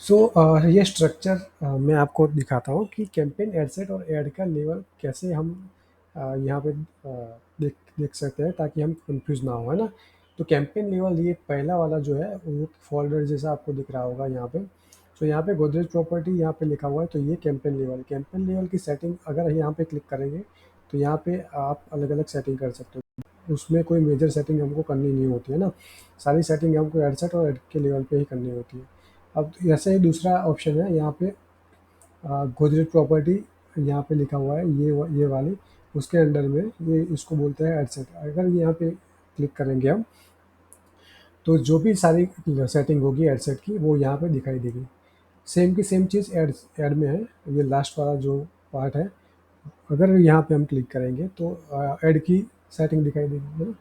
ये स्ट्रक्चर मैं आपको दिखाता हूँ कि कैंपेन एड सेट और ऐड का लेवल कैसे हम यहाँ पे देख देख सकते हैं ताकि हम कंफ्यूज ना हो, है ना। तो कैंपेन लेवल ये पहला वाला जो है वो फोल्डर जैसा आपको दिख रहा होगा यहाँ पे। तो यहाँ पे गोदरेज प्रॉपर्टी यहाँ पे लिखा हुआ है, तो ये कैंपेन लेवल की सेटिंग अगर यहाँ पे क्लिक करेंगे तो यहाँ पे आप अलग अलग सेटिंग कर सकते हो। उसमें कोई मेजर सेटिंग हमको करनी नहीं होती है ना, सारी सेटिंग हमको एड सेट और एड के लेवल पे ही करनी होती है। अब ऐसे ही दूसरा ऑप्शन है यहाँ पे गोदरेज प्रॉपर्टी, यहाँ पे लिखा हुआ है ये वाली, उसके अंडर में ये इसको बोलते हैं एडसेट। अगर यहाँ पे क्लिक करेंगे हम तो जो भी सारी सेटिंग होगी एडसेट की वो यहाँ पे दिखाई देगी। सेम की सेम चीज़ एड में है। ये लास्ट वाला जो पार्ट है, अगर यहाँ पे हम क्लिक करेंगे तो एड की सेटिंग दिखाई देगी, है ना।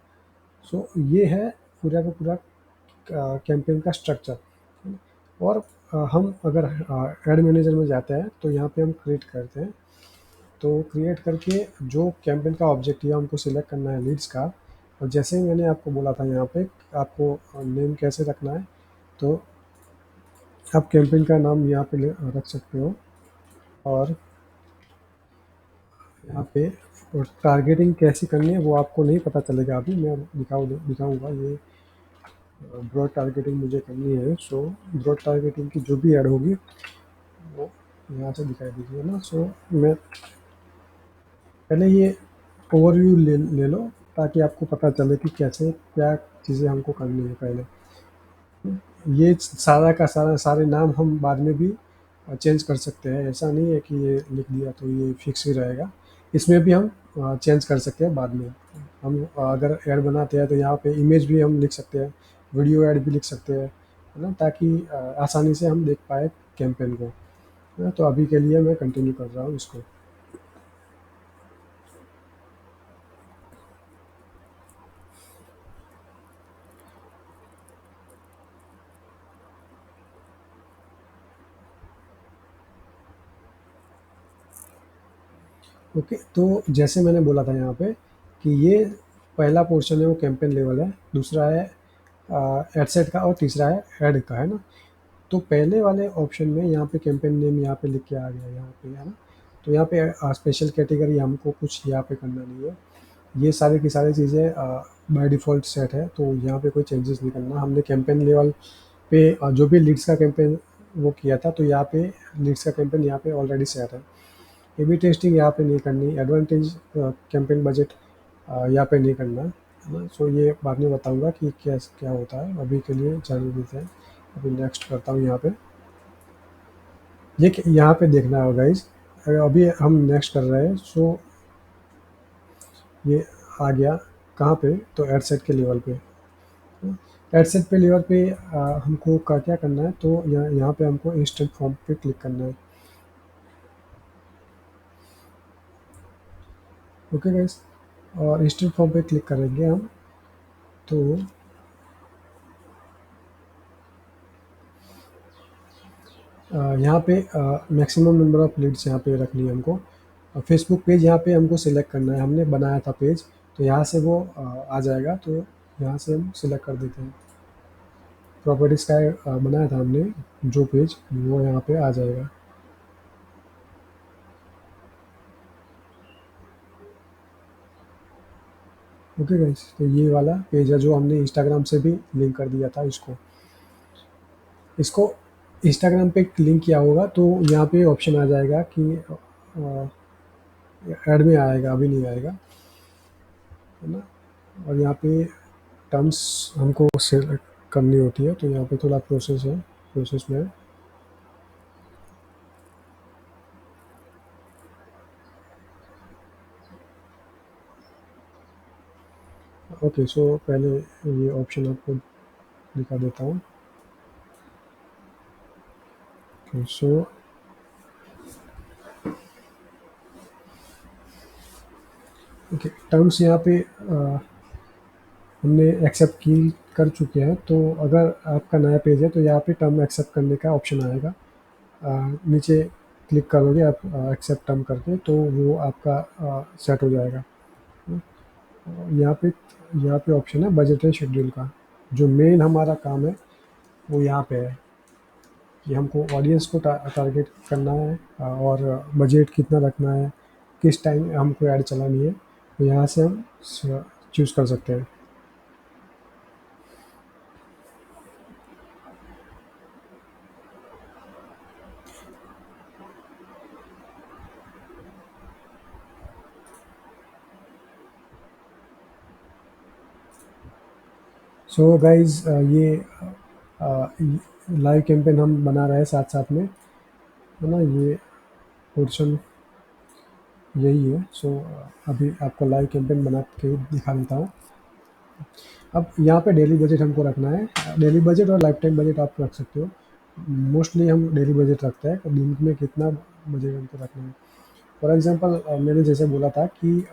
सो ये है पूरा का पूरा कैंपेन का स्ट्रक्चर। और हम अगर एड मैनेजर में जाते हैं तो यहाँ पे हम क्रिएट करते हैं। तो क्रिएट करके जो कैंपेन का ऑब्जेक्टिव है हमको सिलेक्ट करना है लीड्स का। और जैसे ही मैंने आपको बोला था यहाँ पे आपको नेम कैसे रखना है, तो आप कैंपेन का नाम यहाँ पे रख सकते हो। और यहाँ पे और टारगेटिंग कैसे करनी है वो आपको नहीं पता चलेगा, अभी मैं दिखाऊंगा। ये ब्रॉड टारगेटिंग मुझे करनी है। सो ब्रॉड टारगेटिंग की जो भी ऐड होगी वो यहाँ से दिखाई दीजिए ना। सो मैं पहले ये ओवरव्यू ले लो ताकि आपको पता चले कि कैसे क्या चीज़ें हमको करनी है पहले। ये सारा का सारा सारे नाम हम बाद में भी चेंज कर सकते हैं, ऐसा नहीं है कि ये लिख दिया तो ये फिक्स ही रहेगा। इसमें भी हम चेंज कर सकते हैं बाद में। हम अगर ऐड बनाते हैं तो यहाँ पे इमेज भी हम लिख सकते हैं, वीडियो ऐड भी लिख सकते हैं, है ना, ताकि आसानी से हम देख पाए कैंपेन को, है ना। तो अभी के लिए मैं कंटिन्यू कर रहा हूँ इसको। ओके, तो जैसे मैंने बोला था यहाँ पे कि ये पहला पोर्शन है वो कैंपेन लेवल है, दूसरा है एडसेट का और तीसरा है ऐड का, है ना। तो पहले वाले ऑप्शन में यहाँ पे कैंपेन नेम यहाँ पे लिख के आ गया यहाँ पे, है ना। तो यहाँ पे स्पेशल कैटेगरी हमको कुछ यहाँ पे करना नहीं है। ये सारी की सारी चीज़ें बाय डिफ़ॉल्ट सेट है, तो यहाँ पे कोई चेंजेस नहीं करना। हमने कैंपेन लेवल पे जो भी लीड्स का कैंपेन वो किया था, तो यहाँ पे लीड्स का कैंपेन यहाँ पे ऑलरेडी सेट है। ए बी टेस्टिंग यहाँ पे नहीं करनी, एडवांटेज कैंपेन बजट यहाँ पे नहीं करना, है ना। सो ये बाद में बताऊँगा कि क्या क्या होता है, अभी के लिए जाने देते हैं। अभी नेक्स्ट करता हूँ यहाँ पे। ये यहाँ पे देखना होगा गाइज, अभी हम नेक्स्ट कर रहे हैं। सो ये आ गया कहाँ पे, तो एड सेट के लेवल पे। एड सेट पे लेवल पे हमको क्या करना है, तो यहाँ पे हमको इंस्टेंट फॉर्म पे क्लिक करना है। ओके गाइज, और इंस्टेंट फॉर्म पे क्लिक करेंगे हम तो यहाँ पे मैक्सिमम नंबर ऑफ लीड्स यहाँ पे रखनी है हमको। फेसबुक पेज यहाँ पे हमको सिलेक्ट करना है, हमने बनाया था पेज, तो यहाँ से वो आ जाएगा, तो यहाँ से हम सिलेक्ट कर देते हैं। प्रॉपर्टीज़ का बनाया था हमने जो पेज, वो यहाँ पे आ जाएगा। ओके गाइस, तो ये वाला पेज है जो हमने इंस्टाग्राम से भी लिंक कर दिया था इसको। इसको इंस्टाग्राम पे लिंक किया होगा तो यहाँ पे ऑप्शन आ जाएगा कि ऐड में आएगा, अभी नहीं आएगा, है ना। और यहाँ पे टर्म्स हमको सेलेक्ट करनी होती है, तो यहाँ पे थोड़ा प्रोसेस है, प्रोसेस में है। ओके, सो पहले ये ऑप्शन आपको दिखा देता हूँ। ओके, सो ओके, टर्म्स यहाँ पे हमने एक्सेप्ट की कर चुके हैं। तो अगर आपका नया पेज है तो यहाँ पे टर्म एक्सेप्ट करने का ऑप्शन आएगा। नीचे क्लिक करोगे आप एक्सेप्ट टर्म करके, तो वो आपका सेट हो जाएगा। यहाँ पे यहाँ पे ऑप्शन है बजट एंड शेड्यूल का। जो मेन हमारा काम है वो यहाँ पे है। कि हमको ऑडियंस को टारगेट करना है, और बजट कितना रखना है, किस टाइम हमको ऐड चलानी है, तो यहाँ से हम चूज़ कर सकते हैं। सो गाइज, ये लाइव कैंपेन हम बना रहे हैं साथ साथ में, है ना, ये पोर्शन यही है। सो अभी आपको लाइव कैंपेन बना के दिखा देता हूँ। अब यहाँ पे डेली बजट हमको रखना है। डेली बजट और लाइफ टाइम बजट आप रख सकते हो। मोस्टली हम डेली बजट रखते हैं, तो दिन में कितना बजट हमको रखना है। फॉर एग्जांपल, मैंने जैसे बोला था कि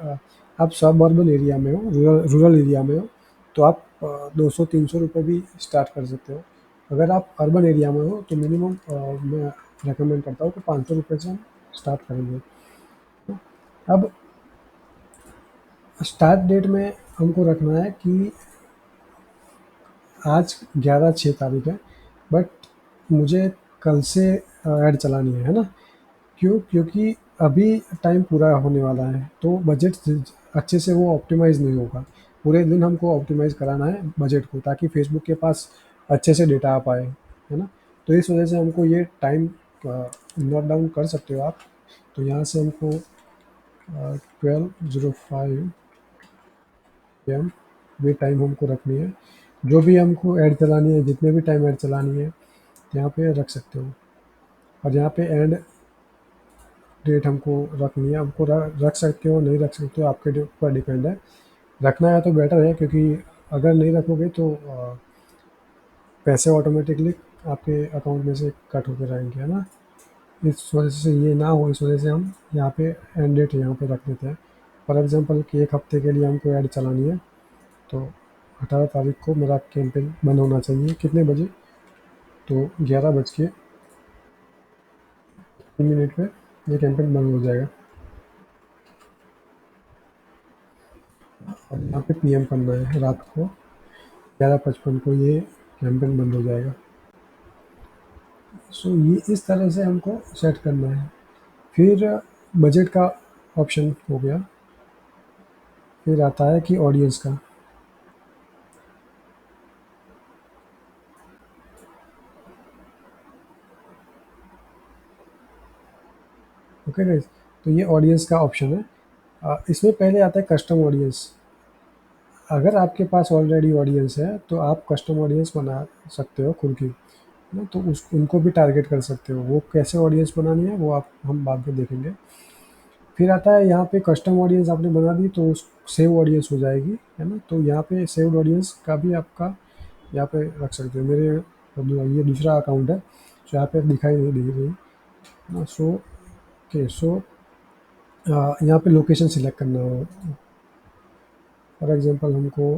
आप सब अर्बन एरिया में हो, रूरल एरिया में हो, तो आप 200-300 रुपये भी स्टार्ट कर सकते हो। अगर आप अर्बन एरिया में हो तो मिनिमम मैं रिकमेंड करता हूँ कि 500 रुपये से हम स्टार्ट करेंगे। अब स्टार्ट डेट में हमको रखना है कि आज 11/6 तारीख है, बट मुझे कल से ऐड चलानी है ना? क्यों? क्योंकि अभी टाइम पूरा होने वाला है, तो बजट अच्छे से वो ऑप्टिमाइज़ नहीं होगा। पूरे दिन हमको ऑप्टिमाइज़ कराना है बजट को, ताकि फेसबुक के पास अच्छे से डेटा आ पाए, है ना? तो इस वजह से हमको ये टाइम नोट डाउन कर सकते हो आप। तो यहाँ से हमको 12:05 PM ये टाइम हमको रखनी है। जो भी हमको ऐड चलानी है, जितने भी टाइम ऐड चलानी है, यहाँ पे रख सकते हो। और यहाँ पे एंड डेट हमको रखनी है। हमको रख सकते हो, नहीं रख सकते हो, आपके ऊपर डिपेंड है। रखना है तो बेटर है, क्योंकि अगर नहीं रखोगे तो पैसे ऑटोमेटिकली आपके अकाउंट में से कट होते रहेंगे, है ना? इस वजह से ये ना हो, इस वजह से हम यहाँ पे एंड डेट यहाँ पे रख देते हैं। फॉर एग्जांपल कि 1 हफ्ते के लिए हमको ऐड चलानी है, तो 18 तारीख को मेरा कैंपेन बंद होना चाहिए। कितने बजे? तो 11:03 पे ये कैंपेन बंद हो जाएगा। और यहाँ पे PM करना है रात को 11:55 को ये कैंपेन बंद हो जाएगा। सो ये इस तरह से हमको सेट करना है। फिर बजट का ऑप्शन हो गया। फिर आता है कि ऑडियंस का। ओके गाइस, तो ये ऑडियंस का ऑप्शन है। इसमें पहले आता है कस्टम ऑडियंस। अगर आपके पास ऑलरेडी ऑडियंस है तो आप कस्टम ऑडियंस बना सकते हो खुद की, ना? तो उस उनको भी टारगेट कर सकते हो। वो कैसे ऑडियंस बनानी है वो आप हम बाद में देखेंगे। फिर आता है यहाँ पे कस्टम ऑडियंस आपने बना दी तो उस सेव ऑडियंस हो जाएगी, है ना? तो यहाँ पे सेव्ड ऑडियंस का भी आपका यहाँ पे रख सकते हो। मेरे ये दूसरा अकाउंट है, तो यहाँ पे दिखाई नहीं दे रही ना। सो ओके, सो यहाँ पे लोकेशन सिलेक्ट करना हो। फॉर एग्जांपल हमको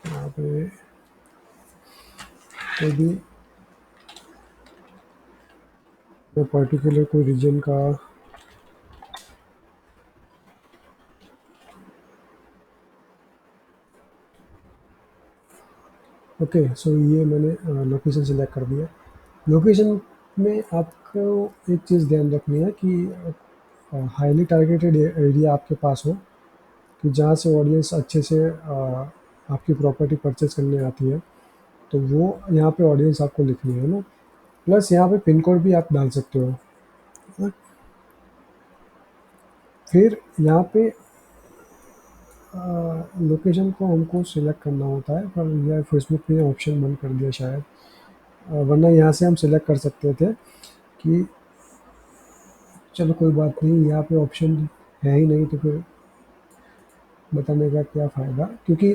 यहाँ पे कोई भी पर्टिकुलर कोई रीजन का, ओके, सो ये मैंने लोकेशन सिलेक्ट कर दिया। लोकेशन में आपको एक चीज़ ध्यान रखनी है कि हाईली टारगेटेड एरिया आपके पास हो, कि जहाँ से ऑडियंस अच्छे से आपकी प्रॉपर्टी परचेज करने आती है, तो वो यहाँ पे ऑडियंस आपको लिखनी है ना? प्लस यहाँ पे पिन कोड भी आप डाल सकते हो, है ना? फिर यहाँ पे लोकेशन को हमको सिलेक्ट करना होता है, पर यह फेसबुक ने ऑप्शन बंद कर दिया शायद। वरना यहाँ से हम सिलेक्ट कर सकते थे कि चलो कोई बात नहीं, यहाँ पे ऑप्शन है ही नहीं तो फिर बताने का क्या फ़ायदा, क्योंकि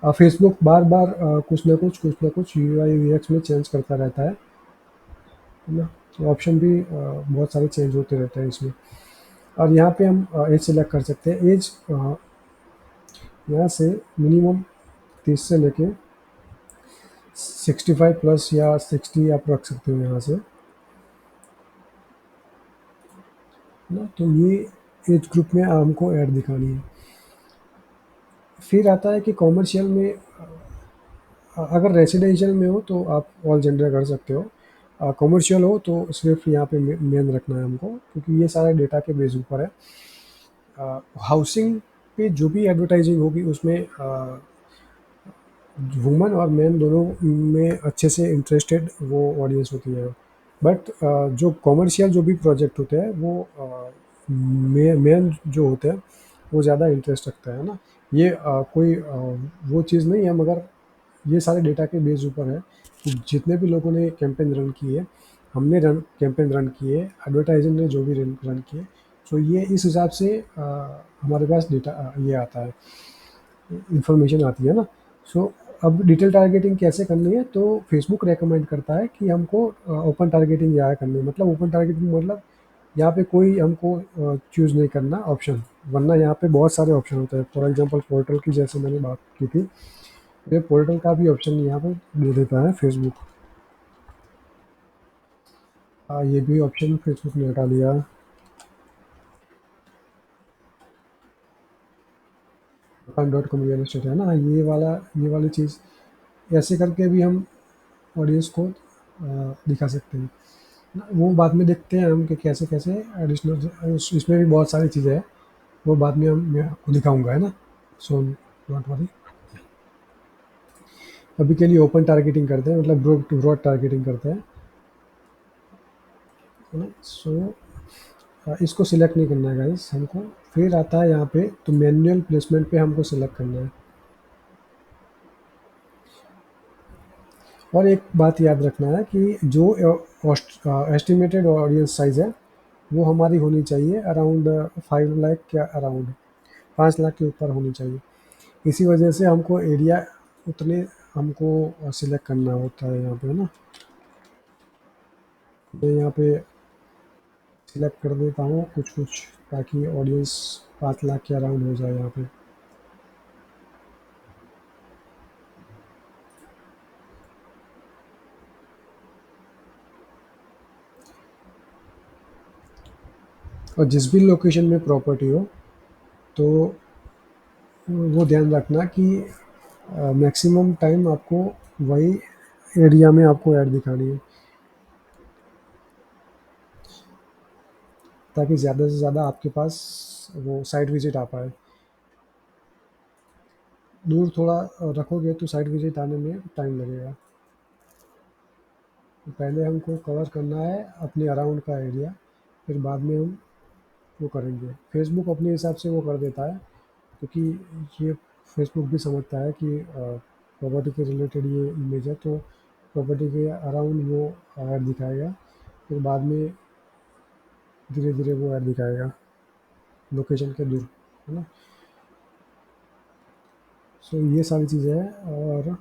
फेसबुक बार बार कुछ ना कुछ UI UX में चेंज करता रहता है ना? तो ऑप्शन भी बहुत सारे चेंज होते रहते हैं इसमें। और यहाँ पे हम एज सेलेक्ट कर सकते हैं। एज यहाँ से मिनिमम 30 से लेके 65 प्लस या 60 आप रख सकते हो यहाँ से, है ना? तो ये एज ग्रुप में हमको ऐड दिखानी है। फिर आता है कि कॉमर्शियल में अगर रेसिडेंशियल में हो तो आप ऑल जेंडर कर सकते हो, कमर्शियल हो तो सिर्फ यहाँ पे मेन रखना है हमको, क्योंकि ये सारे डेटा के बेस ऊपर है। हाउसिंग पे जो भी एडवर्टाइजिंग होगी उसमें वुमन और मैन दोनों में अच्छे से इंटरेस्टेड वो ऑडियंस होती है। बट जो कॉमर्शियल जो भी प्रोजेक्ट होते हैं वो मेन जो होते हैं वो ज़्यादा इंटरेस्ट रखता है ना। ये कोई वो चीज़ नहीं है, मगर ये सारे डेटा के बेस ऊपर है कि जितने भी लोगों ने कैंपेन रन किए, हमने रन कैंपेन रन किए, एडवर्टाइजिंग ने जो भी रन रन किए, सो ये इस हिसाब से हमारे पास डेटा ये आता है, इन्फॉर्मेशन आती है ना। सो अब डिटेल टारगेटिंग कैसे करनी है, तो फेसबुक रेकमेंड करता है कि हमको ओपन टारगेटिंग यहाँ करनी है। मतलब ओपन टारगेटिंग मतलब यहाँ पे कोई हमको चूज़ नहीं करना ऑप्शन, वरना यहाँ पे बहुत सारे ऑप्शन होते हैं। फॉर एग्जांपल पोर्टल की जैसे मैंने बात की थी, ये पोर्टल का भी ऑप्शन यहाँ पे दे देता है फेसबुक। ये भी ऑप्शन फेसबुक ने हटा दिया। दुकान डॉट कॉम रियल एस्टेट है ना, ये वाली चीज़ ऐसे करके भी हम ऑडियंस को दिखा सकते हैं ना। वो बाद में देखते हैं हम कि कैसे कैसे एडिशनल इसमें भी बहुत सारी चीज़ें हैं, वो बाद में मैं आपको दिखाऊंगा, है ना। सो डोंट वरी, अभी के लिए ओपन टारगेटिंग करते हैं, मतलब ब्रॉड टारगेटिंग करते हैं, है ना। सो इसको सिलेक्ट नहीं करना है गाइस हमको। फिर आता है यहाँ पे तो मैनुअल प्लेसमेंट पे हमको सिलेक्ट करना है। और एक बात याद रखना है कि जो एस्टिमेटेड ऑडियंस साइज़ है वो हमारी होनी चाहिए अराउंड 5 लाख के अराउंड, 5 लाख के ऊपर होनी चाहिए। इसी वजह से हमको एरिया उतने हमको सिलेक्ट करना होता है यहाँ पे, है ना। मैं यहाँ पे सिलेक्ट कर देता हूँ कुछ कुछ, ताकि ऑडियंस 5 लाख के अराउंड हो जाए यहाँ पे। और जिस भी लोकेशन में प्रॉपर्टी हो तो वो ध्यान रखना कि मैक्सिमम टाइम आपको वही एरिया में आपको ऐड दिखानी है, ताकि ज़्यादा से ज़्यादा आपके पास वो साइट विज़िट आ पाए। दूर थोड़ा रखोगे तो साइट विज़िट आने में टाइम लगेगा। तो पहले हमको कवर करना है अपने अराउंड का एरिया, फिर बाद में हम वो करेंगे। फेसबुक अपने हिसाब से वो कर देता है, क्योंकि ये फेसबुक भी समझता है कि प्रॉपर्टी के रिलेटेड ये इमेज है, तो प्रॉपर्टी के अराउंड वो ऐड दिखाएगा, फिर बाद में धीरे धीरे वो ऐड दिखाएगा लोकेशन के दूर, है ना। सो ये सारी चीज़ें हैं। और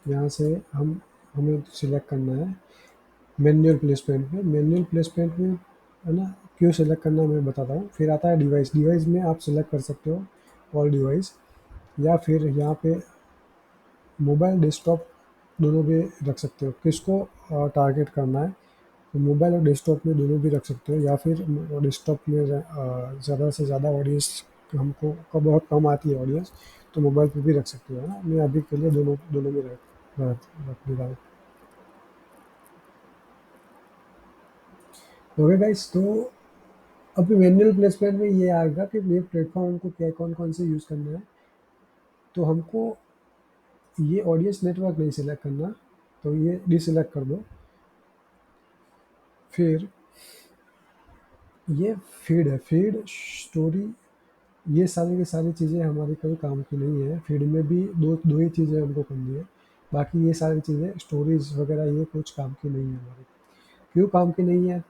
यहाँ से हम हमें सिलेक्ट करना है मैनुअल प्लेसमेंट में। मैनुअल प्लेसमेंट में, है ना, क्यों सेलेक्ट करना मैं बताता हूँ। फिर आता है डिवाइस। डिवाइस में आप सेलेक्ट कर सकते हो ऑल डिवाइस, या फिर यहाँ पे मोबाइल डेस्कटॉप दोनों भी रख सकते हो। किसको टारगेट करना है, तो मोबाइल और डेस्कटॉप में दोनों भी रख सकते हो, या फिर डेस्कटॉप में ज़्यादा से ज़्यादा ऑडियंस हमको बहुत कम आती है ऑडियंस, तो मोबाइल पे भी रख सकते हो, है ना। मैं अभी के लिए दोनों दोनों में रख दे रहा हूँ। ओके गाइस, तो अब मैनुअल प्लेसमेंट में ये आएगा कि ये प्लेटफॉर्म को क्या कौन कौन से यूज़ करना है। तो हमको ये ऑडियंस नेटवर्क नहीं सिलेक्ट करना, तो ये डिसलेक्ट कर दो। फिर ये फीड है, फीड स्टोरी, ये सारी की सारी चीज़ें हमारी कोई काम की नहीं है। फीड में भी दो दो ही चीज़ें हमको करनी है, बाकी ये सारी चीज़ें स्टोरीज वगैरह ये कुछ काम की नहीं है हमारी। क्यों काम की नहीं है,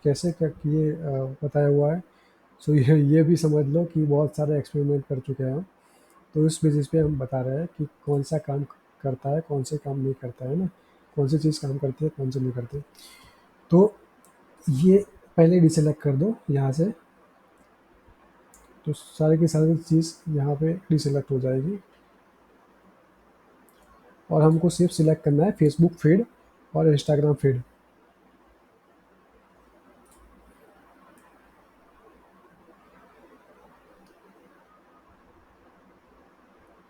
कैसे क्या ये बताया हुआ है। सो ये भी समझ लो कि बहुत सारे एक्सपेरिमेंट कर चुके हैं हम, तो इस बेसिस पे हम बता रहे हैं कि कौन सा काम करता है, कौन से काम नहीं करता है ना, कौन सी चीज़ काम करती है, कौन सी नहीं करती। तो ये पहले डिसेलेक्ट कर दो यहाँ से, तो सारी की सारी चीज़ यहाँ पे डिसेलेक्ट हो जाएगी। और हमको सिर्फ सिलेक्ट करना है फेसबुक फीड और इंस्टाग्राम फीड।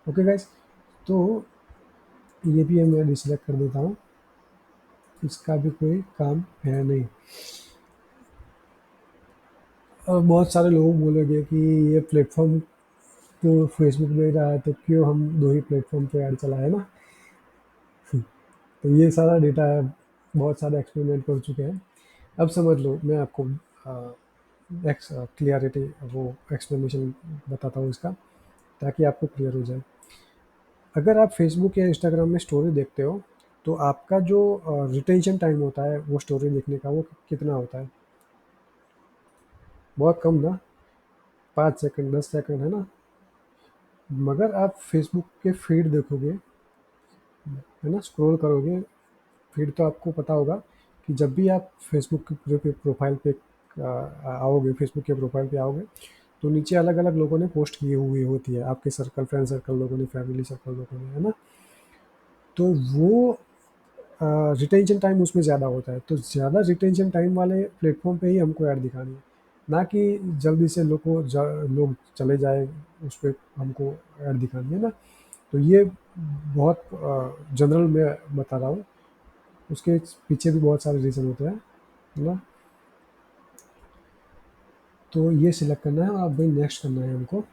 ओके गाइस, तो ये भी मैं डिसलाइक कर देता हूँ, इसका भी कोई काम है नहीं। और बहुत सारे लोग बोलेंगे कि ये प्लेटफॉर्म तो फेसबुक दे रहा है, तो क्यों हम दो ही प्लेटफॉर्म पे ऐड चलाए ना। तो ये सारा डेटा है, बहुत सारे एक्सपेरिमेंट कर चुके हैं। अब समझ लो, मैं आपको एक्स क्लियरिटी वो एक्सप्लेनेशन बताता हूँ इसका, ताकि आपको क्लियर हो जाए। अगर आप फेसबुक या इंस्टाग्राम में स्टोरी देखते हो, तो आपका जो रिटेंशन टाइम होता है वो स्टोरी देखने का, वो कितना होता है? बहुत कम ना, 5 सेकंड 10 सेकंड, है ना। मगर आप फेसबुक के फीड देखोगे, है ना, स्क्रॉल करोगे, फीड तो आपको पता होगा कि जब भी आप फेसबुक के प्रोफाइल पे आओगे, फेसबुक के प्रोफाइल पे आओगे, तो नीचे अलग अलग लोगों ने पोस्ट की हुई होती है, आपके सर्कल, फ्रेंड सर्कल लोगों ने, फैमिली सर्कल लोगों ने, है ना। तो वो रिटेंशन टाइम उसमें ज़्यादा होता है, तो ज़्यादा रिटेंशन टाइम वाले प्लेटफॉर्म पे ही हमको ऐड दिखानी है, ना कि जल्दी से लोग चले जाए उस पर हमको ऐड दिखानी है ना। तो ये बहुत जनरल मैं बता रहा हूँ, उसके पीछे भी बहुत सारे रीज़न होते हैं, है ना। तो ये सिलेक्ट करना है, और अब भाई नेक्स्ट करना है हमको।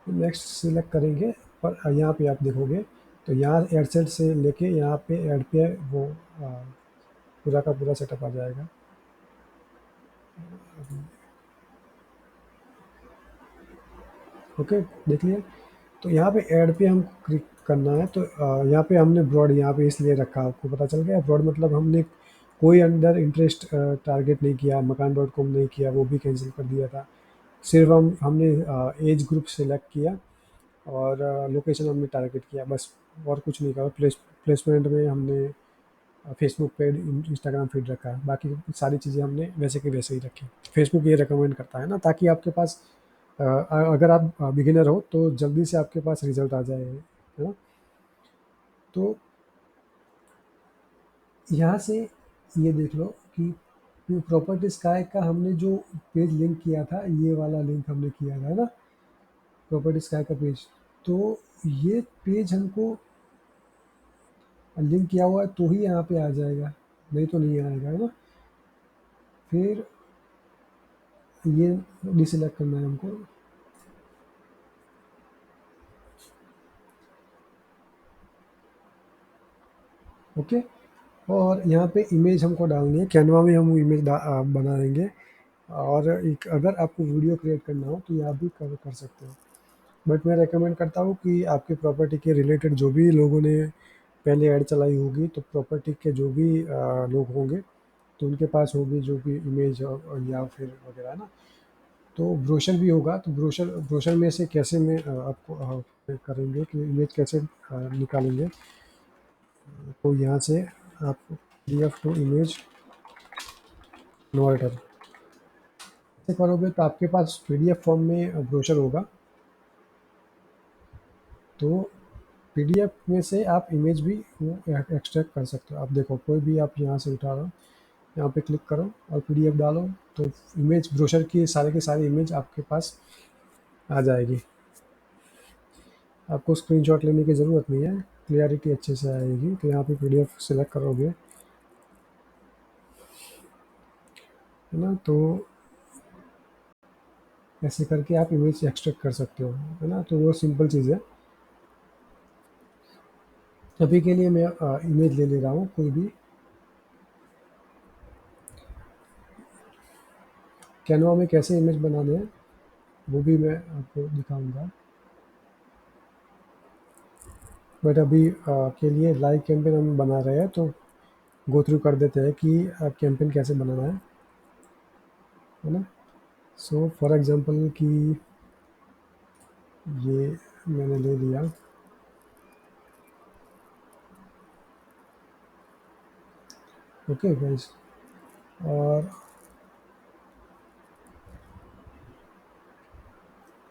नेक्स्ट सिलेक्ट करेंगे, पर यहाँ पे आप देखोगे, तो यहाँ एडसेट से लेके यहाँ पे ऐड पे वो पूरा का पूरा सेटअप आ जाएगा। ओके, देख लिया। तो यहाँ पे ऐड पे हम क्लिक करना है, तो यहाँ पे हमने ब्रॉड यहाँ पे इसलिए रखा, आपको पता चल गया। ब्रॉड मतलब हमने कोई अंडर इंटरेस्ट टारगेट नहीं किया, मकान.com नहीं किया, वो भी कैंसिल कर दिया था। सिर्फ हमने एज ग्रुप सेलेक्ट किया, और लोकेशन हमने टारगेट किया, बस। और कुछ नहीं करा। प्लेसमेंट में हमने फेसबुक पे, इंस्टाग्राम फीड रखा है, बाकी सारी चीज़ें हमने वैसे के वैसे ही रखी। फेसबुक ये रिकमेंड करता है ना, ताकि आपके पास अगर आप बिगिनर हो तो जल्दी से आपके पास रिजल्ट आ जाए, है ना। तो यहाँ से ये देख लो कि प्रॉपर्टी स्काई का हमने जो पेज लिंक किया था, ये वाला लिंक हमने किया था, है ना, प्रॉपर्टी स्काई का पेज। तो ये पेज हमको लिंक किया हुआ है, तो ही यहाँ पे आ जाएगा, नहीं तो नहीं आएगा, है ना। फिर ये डिसलेक्ट करना है हमको। ओके, और यहाँ पे इमेज हमको डालनी है, कैनवा में हम इमेज बनाएंगे। और एक, अगर आपको वीडियो क्रिएट करना हो तो ये आप भी कर सकते हो, बट मैं रेकमेंड करता हूँ कि आपके प्रॉपर्टी के रिलेटेड जो भी लोगों ने पहले ऐड चलाई होगी, तो प्रॉपर्टी के जो भी लोग होंगे, तो उनके पास होगी जो भी इमेज या फिर वगैरह, है ना। तो ब्रोशर भी होगा, तो ब्रोशर ब्रोशर में से कैसे मैं आपको करेंगे कि इमेज कैसे निकालेंगे। तो यहाँ से आप PDF टू इमेज कन्वर्टर से करोगे, तो आपके पास PDF फॉर्म में ब्रोशर होगा। तो PDF में से आप इमेज भी वो एक्सट्रैक्ट कर सकते हो। आप देखो, कोई भी आप यहाँ से उठा लो, यहाँ पे क्लिक करो और PDF डालो, तो इमेज ब्रोशर की सारे के सारे इमेज आपके पास आ जाएगी। आपको स्क्रीनशॉट लेने की ज़रूरत नहीं है, क्लियरिटी अच्छे से आएगी। तो यहाँ पे PDF सेलेक्ट करोगे, है ना, तो ऐसे करके आप इमेज एक्सट्रैक्ट कर सकते हो, है ना। तो वो सिंपल चीज़ है। अभी के लिए मैं इमेज ले ले रहा हूँ कोई भी। कैनवा में कैसे इमेज बनाने हैं वो भी मैं आपको दिखाऊंगा, बट अभी के लिए लाइव कैंपेन हम बना रहे हैं, तो गो थ्रू कर देते हैं कि कैंपेन कैसे बनाना है ना। सो फॉर एग्जांपल कि ये मैंने ले लिया, ओके गाइस। और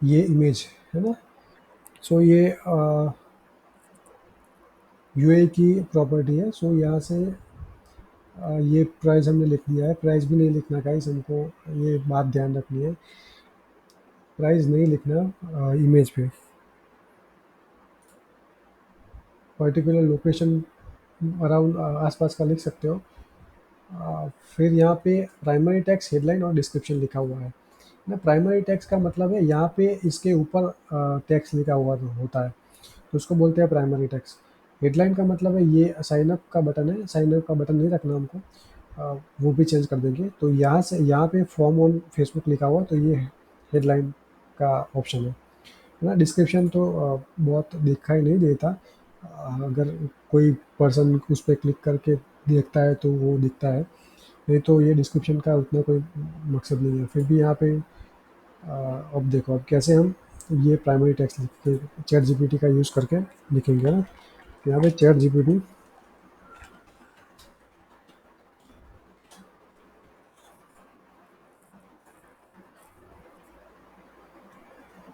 ये इमेज, है ना। सो ये UAE की प्रॉपर्टी है। सो यहाँ से ये प्राइस हमने लिख दिया है, प्राइस भी नहीं लिखना गाइस हमको, ये बात ध्यान रखनी है, प्राइस नहीं लिखना इमेज पे। पर्टिकुलर लोकेशन अराउंड आसपास का लिख सकते हो। फिर यहाँ पे प्राइमरी टेक्स्ट, हेडलाइन और डिस्क्रिप्शन लिखा हुआ है ना। प्राइमरी टेक्स्ट का मतलब है यहाँ पे इसके ऊपर टेक्स्ट लिखा हुआ होता है, तो उसको बोलते हैं प्राइमरी टेक्स्ट। हेडलाइन का मतलब है ये साइन अप का बटन है, साइन अप का बटन नहीं रखना हमको, वो भी चेंज कर देंगे। तो यहाँ से यहाँ पे फॉर्म ऑन फेसबुक लिखा हुआ, तो ये हेडलाइन का ऑप्शन है ना। डिस्क्रिप्शन तो बहुत दिखाई नहीं देता, अगर कोई पर्सन उस पर क्लिक करके देखता है तो वो दिखता है, नहीं तो ये डिस्क्रिप्शन का उतना कोई मकसद नहीं है। फिर भी यहाँ पे अब देखो अब कैसे हम ये प्राइमरी टेक्स्ट लिख के चैट जीपीटी का यूज़ करके लिखेंगे ना। तो यहाँ पे चैट जीपीटी,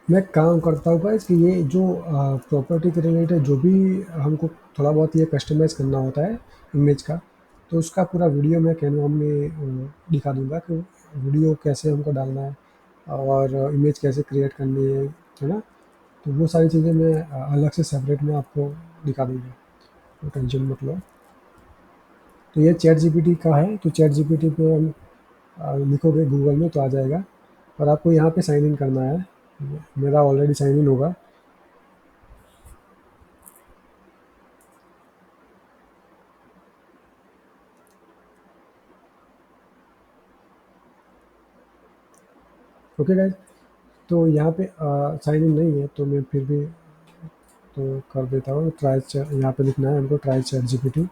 मैं काम करता हूँ गाइस कि ये जो प्रॉपर्टी के रिलेटेड जो भी हमको थोड़ा बहुत ये कस्टमाइज़ करना होता है इमेज का, तो उसका पूरा वीडियो मैं कैनवा में दिखा दूँगा कि वीडियो कैसे हमको डालना है और इमेज कैसे क्रिएट करनी है ना? तो वो सारी चीज़ें मैं अलग से सेपरेट में आपको दिखा दूँगा, तो टेंशन मत लो। तो ये चैट जीपीटी का है, तो चैट जीपीटी पे हम लिखोगे गूगल में तो आ जाएगा, और आपको यहाँ पे साइन इन करना है। मेरा ऑलरेडी साइन इन होगा। ओके गाइस, तो यहाँ पे साइन इन नहीं है तो मैं फिर भी तो कर देता हूँ। ट्राई यहाँ पे लिखना है हमको, try chat GPT.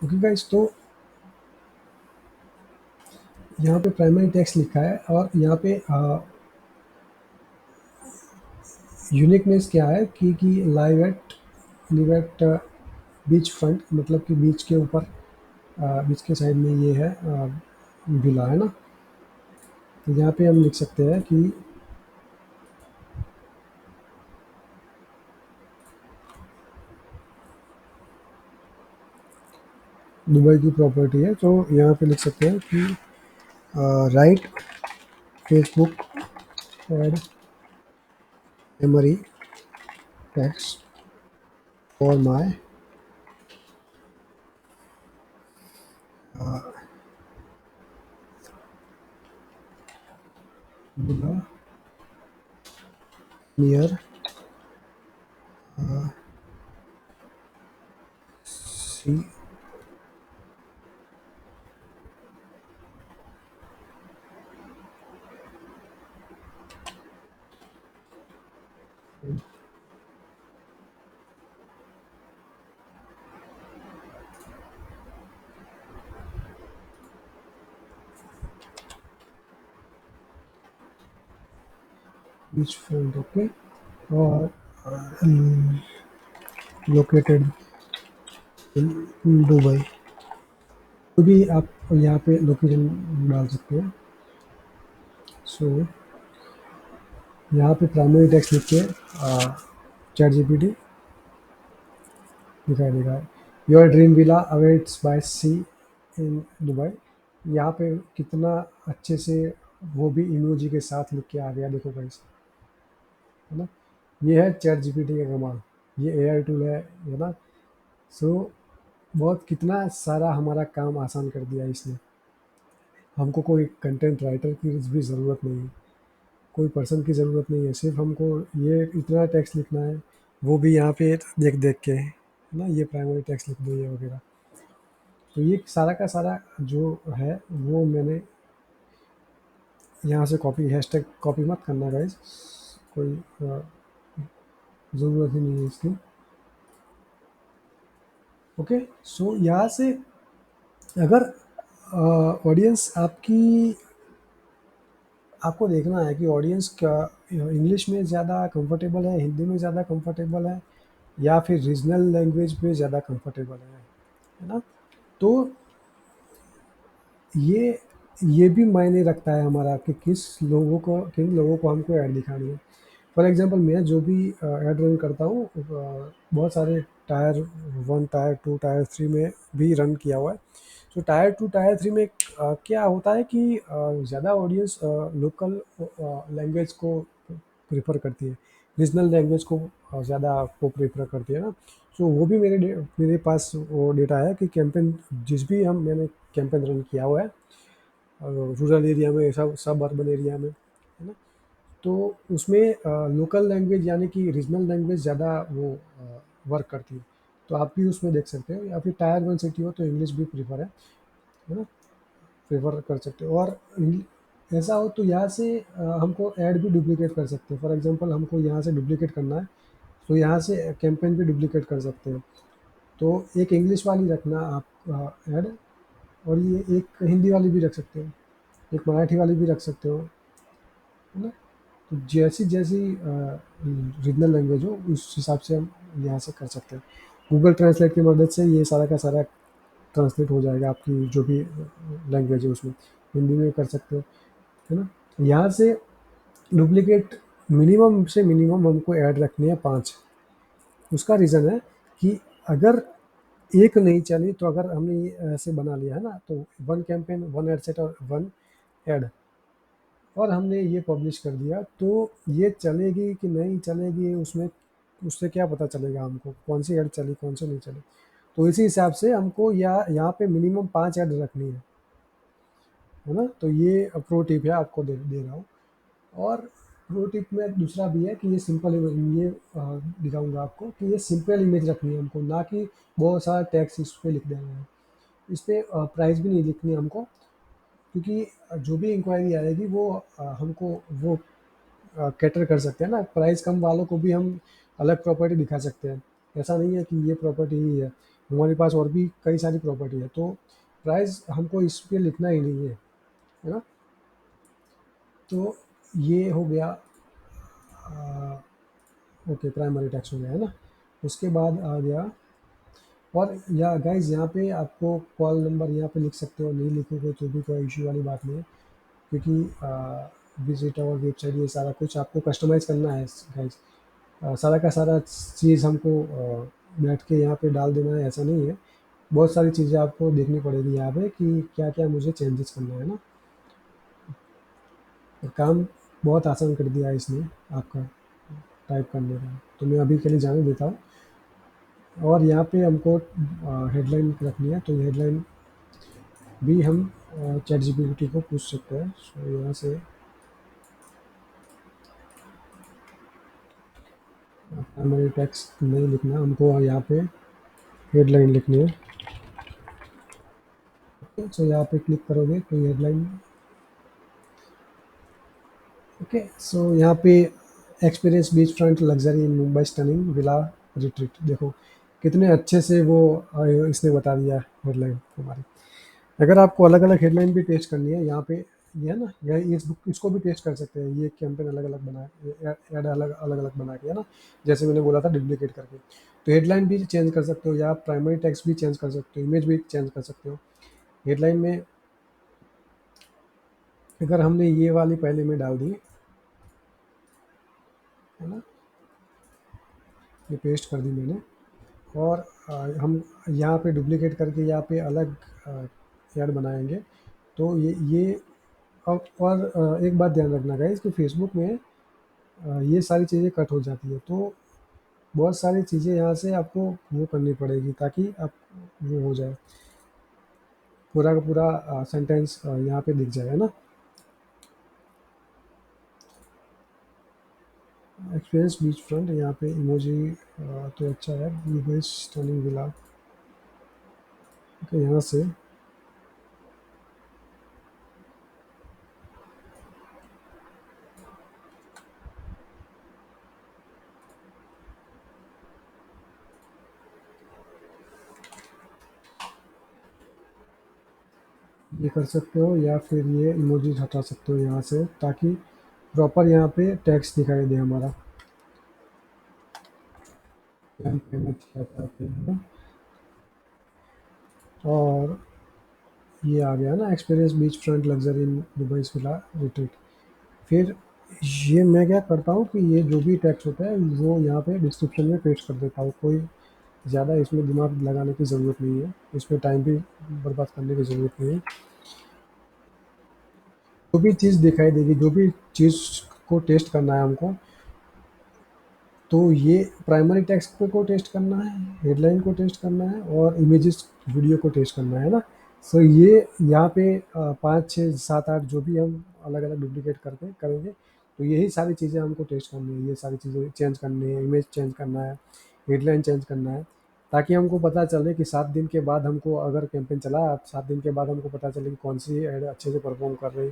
Okay guys, तो यहाँ पे प्राइमरी टेक्स्ट लिखा है, और यहाँ पे यूनिकनेस क्या है कि लिव एट बीच फ्रंट, मतलब कि बीच के ऊपर, बीच के साइड में ये है विला है ना। तो यहाँ पे हम लिख सकते हैं कि दुबई की प्रॉपर्टी है, तो यहाँ पे लिख सकते हैं कि right Facebook ad memory text for my villa near sea beach front. Okay, और लोकेटेड इन दुबई, तो भी आप यहाँ पे लोकेशन डाल सकते हैं। सो यहाँ पे प्राइमरी टेक्स्ट लिख के चैट जीपीटी दिखाई देगा। Your dream villa awaits by sea in Dubai. यहाँ पे कितना अच्छे से वो भी इमोजी के साथ लिख के आ गया, देखो गाइस, है ना। ये है चैट जीपीटी का कमाल, ये एआई टूल है ना। सो बहुत कितना सारा हमारा काम आसान कर दिया इसने। हमको कोई कंटेंट राइटर की भी ज़रूरत नहीं है, कोई पर्सन की ज़रूरत नहीं है, सिर्फ हमको ये इतना टेक्स्ट लिखना है, वो भी यहाँ पे देख देख के, है ना। ये प्राइमरी टेक्स्ट लिख दो ये वगैरह। तो ये सारा का सारा जो है वो मैंने यहाँ से कॉपी, हैशटैग कॉपी मत करना गाइज, कोई ज़रूरत ही नहीं है इसकी। ओके, सो यहाँ से अगर ऑडियंस आपकी, आपको देखना है कि ऑडियंस क्या इंग्लिश में ज़्यादा कंफर्टेबल है, हिंदी में ज़्यादा कंफर्टेबल है, या फिर रीजनल लैंग्वेज में ज़्यादा कंफर्टेबल है ना। तो ये ये भी मायने रखता है हमारा कि किन लोगों को हमको ऐड दिखानी है। फॉर एग्जांपल मैं जो भी ऐड रन करता हूँ, बहुत सारे टायर 1, टायर 2, टायर 3 में भी रन किया हुआ है। तो टायर 2, टायर 3 में क्या होता है कि ज़्यादा ऑडियंस लोकल लैंग्वेज को प्रेफ़र करती है, रीजनल लैंग्वेज को ज़्यादा वो प्रेफ़र करती है ना। सो वो भी मेरे पास वो डेटा है कि कैंपेन जिस भी हम मैंने कैंपेन रन किया हुआ है रूरल एरिया में, सब सब अर्बन एरिया में, है ना? तो उसमें लोकल लैंग्वेज यानी कि रीजनल लैंग्वेज ज़्यादा वो वर्क करती है। तो आप भी उसमें देख सकते हो, या फिर टायर 1 सिटी हो तो इंग्लिश भी प्रेफ़र है ना? प्रेफ़र कर सकते हो। और ऐसा हो तो यहाँ से हमको ऐड भी डुप्लिकेट कर सकते हैं। फॉर एग्ज़ाम्पल हमको यहाँ से डुप्लिकेट करना है, तो यहाँ से कैंपेन भी डुप्लिकेट कर सकते हैं। तो एक इंग्लिश वाली रखना आप ऐड, और ये एक हिंदी वाली भी रख सकते हो, एक मराठी वाली भी रख सकते हो, है ना? तो जैसी-जैसी रीजनल लैंग्वेज हो उस हिसाब से हम यहाँ से कर सकते हैं। गूगल ट्रांसलेट की मदद से ये सारा का सारा ट्रांसलेट हो जाएगा, आपकी जो भी लैंग्वेज है उसमें। हिंदी में कर सकते हो, है ना? यहाँ से डुप्लिकेट मिनिमम से मिनिमम हमको ऐड रखनी है 5। उसका रीज़न है कि अगर एक नहीं चली, तो अगर हमने ये ऐसे बना लिया है ना, तो 1 कैंपेन, 1 एड सेट और 1 ऐड, और हमने ये पब्लिश कर दिया, तो ये चलेगी कि नहीं चलेगी उसमें, उससे क्या पता चलेगा हमको कौन सी ऐड चली कौन सी नहीं चली। तो इसी हिसाब से हमको यहाँ पे मिनिमम 5 ऐड रखनी है ना? तो ये प्रो टिप है, आपको दे रहा हूँ। और प्रो टिप में दूसरा भी है कि ये सिंपल इमेज, ये दिखाऊंगा आपको कि ये सिंपल इमेज रखनी है हमको, ना कि बहुत सारा टैक्स इस पे लिख देना है। इस पे प्राइस भी नहीं लिखनी है हमको, क्योंकि जो भी इंक्वायरी आएगी वो हमको वो कैटर कर सकते हैं ना। प्राइस कम वालों को भी हम अलग प्रॉपर्टी दिखा सकते हैं। ऐसा नहीं है कि ये प्रॉपर्टी ही है, हमारे पास और भी कई सारी प्रॉपर्टी है। तो प्राइस हमको इस पे लिखना ही नहीं है ना? तो ये हो गया, ओके, प्राइमरी टैक्स हो गया, है ना? उसके बाद आ गया, और या गाइस यहाँ पे आपको कॉल नंबर यहाँ पे लिख सकते हो, नहीं लिखोगे तो भी कोई इशू वाली बात नहीं है, क्योंकि विजिट और वेबसाइट ये सारा कुछ आपको कस्टमाइज़ करना है गाइस। सारा का सारा चीज़ हमको बैठ के यहाँ पे डाल देना है, ऐसा नहीं है। बहुत सारी चीज़ें आपको देखनी पड़ेगी यहाँ पे कि क्या-क्या मुझे चेंजेस करना है ना। और काम बहुत आसान कर दिया है इसने आपका टाइप करने का। तो मैं अभी के लिए जाने देता हूँ, और यहाँ पे हमको हेडलाइन रखनी है, तो हेडलाइन भी हम चैट जीपीटी को पूछ सकते हैं। सो यहाँ से प्राइमरी टेक्स्ट नहीं लिखना हमको, यहाँ पे हेडलाइन लिखनी है। सो यहाँ पे क्लिक करोगे तो ये हेडलाइन, ओके। सो यहाँ पे एक्सपीरियंस बीच फ्रंट लग्जरी इन मुंबई स्टनिंग विला रिट्रीट, देखो कितने अच्छे से वो इसने बता दिया हेडलाइन हमारी। अगर आपको अलग अलग हेडलाइन भी टेस्ट करनी है, यहाँ पे ये है ना, यह इस बुक इसको भी टेस्ट कर सकते हैं, ये कैंपेन अलग अलग बना ऐड अलग अलग अलग बना के, है ना? जैसे मैंने बोला था डुप्लीकेट करके, तो हेडलाइन भी चेंज कर सकते हो, या प्राइमरी टेक्स्ट भी चेंज कर सकते हो, इमेज भी चेंज कर सकते हो। हेडलाइन में अगर हमने ये वाली पहले में डाल दी, है ना, ये पेस्ट कर दी मैंने, और हम यहाँ पे डुप्लीकेट करके यहाँ पे अलग ऐड बनाएंगे, तो ये अब, और एक बात ध्यान रखना गाइस कि फेसबुक में ये सारी चीज़ें कट हो जाती है, तो बहुत सारी चीज़ें यहाँ से आपको वो करनी पड़ेगी ताकि आप वो हो जाए, पूरा का पूरा सेंटेंस यहाँ पे दिख जाए, है ना? एक्सपीरियंस बीच फ्रंट, यहाँ पे इमोजी तो अच्छा है, गूगल स्टनिंग विला, ओके। यहाँ से ये कर सकते हो, या फिर ये इमोजीज हटा सकते हो यहाँ से, ताकि प्रॉपर यहाँ पे टेक्स्ट दिखाई दे हमारा। पेमेंट क्या चाहते हैं, और ये आ गया ना, experience beach front luxury in Dubai villa retreat. फिर ये मैं क्या करता हूँ कि ये जो भी टेक्स्ट होता है वो यहाँ पे डिस्क्रिप्शन में पेस्ट कर देता हूँ, कोई ज़्यादा इसमें दिमाग लगाने की ज़रूरत नहीं है, इसमें टाइम भी बर्बाद करने की ज़रूरत नहीं है। जो भी चीज़ दिखाई देगी, जो भी चीज़ को टेस्ट करना है हमको, तो ये प्राइमरी टेक्स्ट पे को टेस्ट करना है, हेडलाइन को टेस्ट करना है और इमेजेस वीडियो को टेस्ट करना है ना। सो ये यहाँ पे 5 6 7 8 जो भी हम अलग अलग डुप्लीकेट करके करेंगे, तो यही सारी चीज़ें हमको टेस्ट करनी है, ये सारी चीज़ें चेंज करनी है, इमेज चेंज करना है, हेडलाइन चेंज करना है, ताकि हमको पता चले कि 7 दिन के बाद हमको अगर कैंपेन चला, 7 दिन के बाद हमको पता चले कि कौन सी एड अच्छे से परफॉर्म कर रही,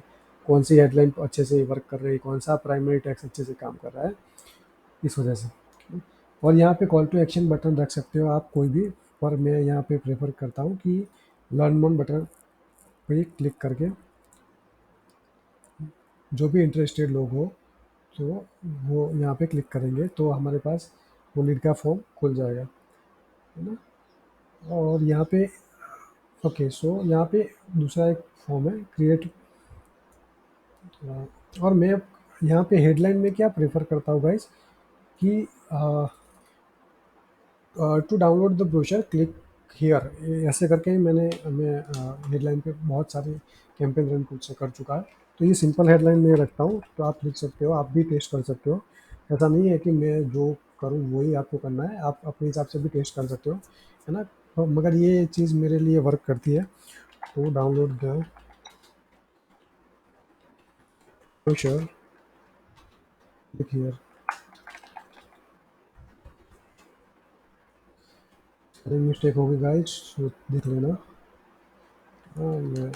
कौन सी हेडलाइन अच्छे से वर्क कर रही, कौन सा प्राइमरी टेक्स्ट अच्छे से काम कर रहा है, इस वजह से। और यहाँ पे कॉल टू एक्शन बटन रख सकते हो आप कोई भी, पर मैं यहाँ पे प्रेफर करता हूँ कि लर्न मोर बटन पे क्लिक करके जो भी इंटरेस्टेड लोग हो, तो वो यहाँ पे क्लिक करेंगे तो हमारे पास वो लीड का फॉर्म खुल जाएगा, है ना। और यहाँ पे ओके, सो यहाँ पे दूसरा एक फॉर्म है क्रिएट। और मैं यहाँ पे हेडलाइन में क्या प्रेफर करता हूँ गाइज, कि to download the brochure click here, ऐसे करके ही मैं हेडलाइन पे बहुत सारे कैंपेन रन कर चुका है। तो ये सिंपल हेडलाइन मैं रखता हूँ, तो आप लिख सकते हो, आप भी टेस्ट कर सकते हो। ऐसा नहीं है कि मैं जो करूँ वही आपको करना है, आप अपने हिसाब से भी टेस्ट कर सकते हो, है ना। तो मगर ये चीज़ मेरे लिए वर्क करती है। तो download the brochure click here, mistake होगी गाइज, तो देख लेना। मैं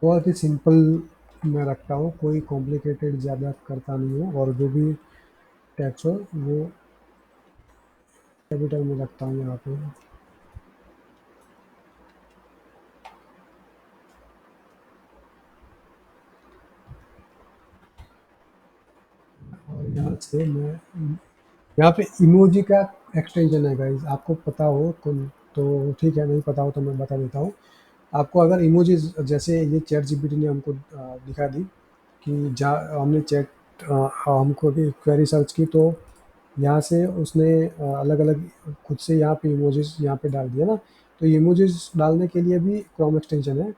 बहुत ही सिंपल मैं रखता हूँ, कोई कॉम्प्लिकेटेड ज़्यादा करता नहीं हूँ, और जो भी टैक्स हो वो कैपिटल में रखता हूँ यहाँ पे। और यहाँ से मैं यहाँ पे इमोजी का एक्सटेंशन है गाइज, आपको पता हो तो ठीक है, नहीं पता हो तो मैं बता देता हूँ आपको। अगर इमोजी जैसे ये चैट जीपीटी ने हमको दिखा दी कि जा हमने चैट हमको भी क्वेरी सर्च की, तो यहाँ से उसने अलग अलग खुद से यहाँ पे इमोजीज यहाँ पे डाल दिया ना। तो इमोजीज डालने के लिए भी क्रोम एक्सटेंशन है,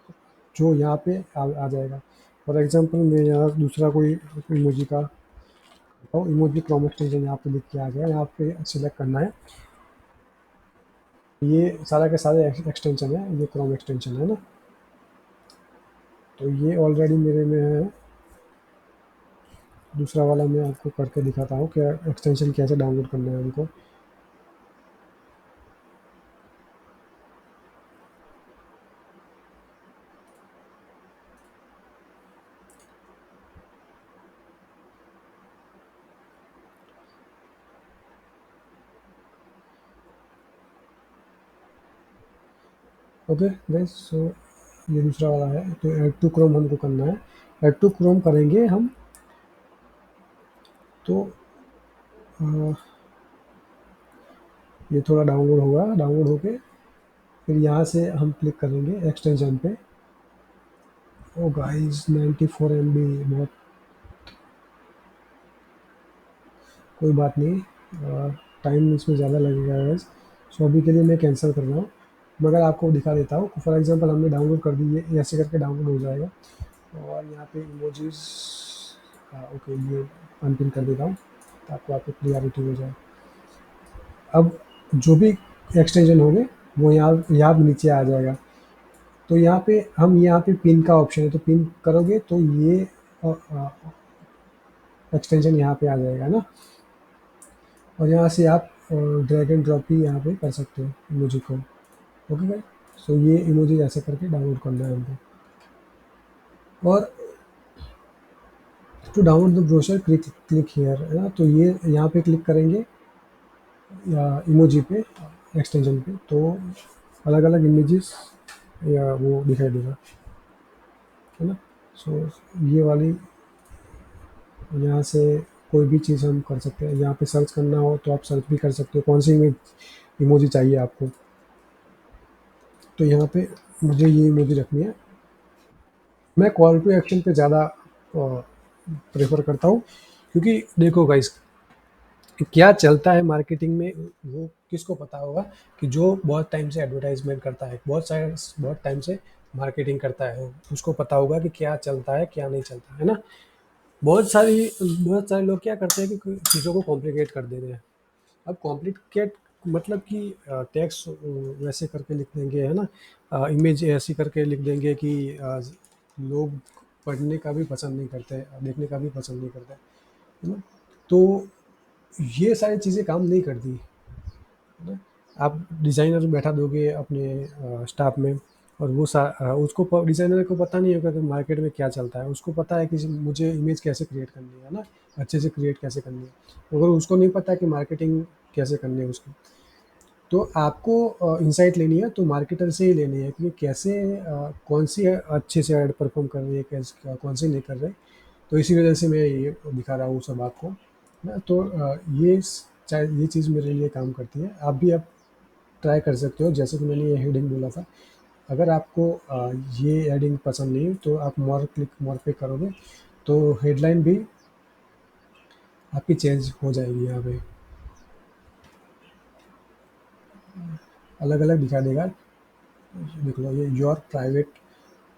जो यहाँ पे आ जाएगा। फॉर एग्जांपल मैं यहाँ दूसरा कोई इमोजी का, तो इमोजी क्रोम एक्सटेंशन यहाँ पे लिख के आ गया, यहाँ पे सिलेक्ट करना है। ये सारा के सारे एक्सटेंशन है, ये क्रोम एक्सटेंशन है ना। तो ये ऑलरेडी मेरे में है। दूसरा वाला मैं आपको करके दिखाता हूँ कि एक्सटेंशन कैसे डाउनलोड करना है हमको। ओके गाइस, सो ये दूसरा वाला है, तो ऐड टू क्रोम हमको करना है। ऐड टू क्रोम करेंगे हम, तो अ, ये थोड़ा डाउनलोड होगा, डाउनलोड होके फिर यहाँ से हम क्लिक करेंगे एक्सटेंशन पे। ओ गाइस 94 MB, बहुत, कोई बात नहीं, टाइम इसमें ज़्यादा लगेगा गाइस। सो अभी के लिए मैं कैंसिल कर रहा हूँ, मगर आपको दिखा देता हूँ। फॉर एग्जांपल हमने डाउनलोड कर दी, ये ऐसे करके डाउनलोड हो जाएगा। और यहाँ पे इमोजीज, ओके, ये अनपिन कर देता हूँ ताकि आपको क्लियरिटी हो जाए। अब जो भी एक्सटेंशन होंगे वो यहाँ यहाँ पे नीचे आ जाएगा। तो यहाँ पे हम यहाँ पे पिन का ऑप्शन है, तो पिन करोगे तो ये एक्सटेंशन यहाँ पे आ जाएगा ना। और यहाँ से आप ड्रैग एंड ड्रॉप भी यहाँ पे कर सकते हो इमोजी को। ओके भाई, सो ये इमोजी ऐसे करके डाउनलोड करना है हमको। और to download the brochure click click here, है ना। तो ये यहाँ पे क्लिक करेंगे या इमोजी पे, एक्सटेंशन पे, तो अलग अलग इमेजेस या वो दिखाई देगा, है ना। सो ये वाली यहाँ से कोई भी चीज़ हम कर सकते हैं। यहाँ पे सर्च करना हो तो आप सर्च भी कर सकते हो, कौन सी इमेज इमोजी चाहिए आपको। तो यहाँ पे मुझे ये इमोजी रखनी है। मैं कॉल टू एक्शन पे ज़्यादा प्रेफर करता हूँ, क्योंकि देखो गाइस, क्या चलता है मार्केटिंग में वो किसको पता होगा, कि जो बहुत टाइम से एडवर्टाइजमेंट करता है, बहुत टाइम से मार्केटिंग करता है, उसको पता होगा कि क्या चलता है क्या नहीं चलता है ना। बहुत सारे लोग क्या करते हैं कि चीज़ों को कॉम्प्लिकेट कर दे रहे हैं। अब कॉम्प्लिकेट मतलब कि टेक्स्ट वैसे करके लिख देंगे, है ना, इमेज ऐसी करके लिख देंगे कि लोग पढ़ने का भी पसंद नहीं करते, देखने का भी पसंद नहीं करते, है ना। तो ये सारी चीज़ें काम नहीं करती, है ना। आप डिज़ाइनर बैठा दोगे अपने स्टाफ में, और उसको डिज़ाइनर को पता नहीं होगा कि मार्केट में क्या चलता है। उसको पता है कि मुझे इमेज कैसे क्रिएट करनी है ना, अच्छे से क्रिएट कैसे करनी है, मगर उसको नहीं पता कि मार्केटिंग कैसे करनी है उसकी। तो आपको इनसाइट लेनी है तो मार्केटर से ही लेनी है कि कैसे कौन सी अच्छे से ऐड परफॉर्म कर रही है, कैसे कौन सी नहीं कर रहे। तो इसी वजह से मैं ये दिखा रहा हूँ सब आपको ना। तो चाहे ये चीज़ मेरे लिए काम करती है, आप भी आप ट्राई कर सकते हो। जैसे कि मैंने ये हेडिंग बोला था, अगर आपको ये हेडिंग पसंद नहीं तो आप मोर पे करोगे तो हेडलाइन भी आपकी चेंज हो जाएगी। यहाँ पे अलग अलग दिखा देगा। देख लो, ये योर प्राइवेट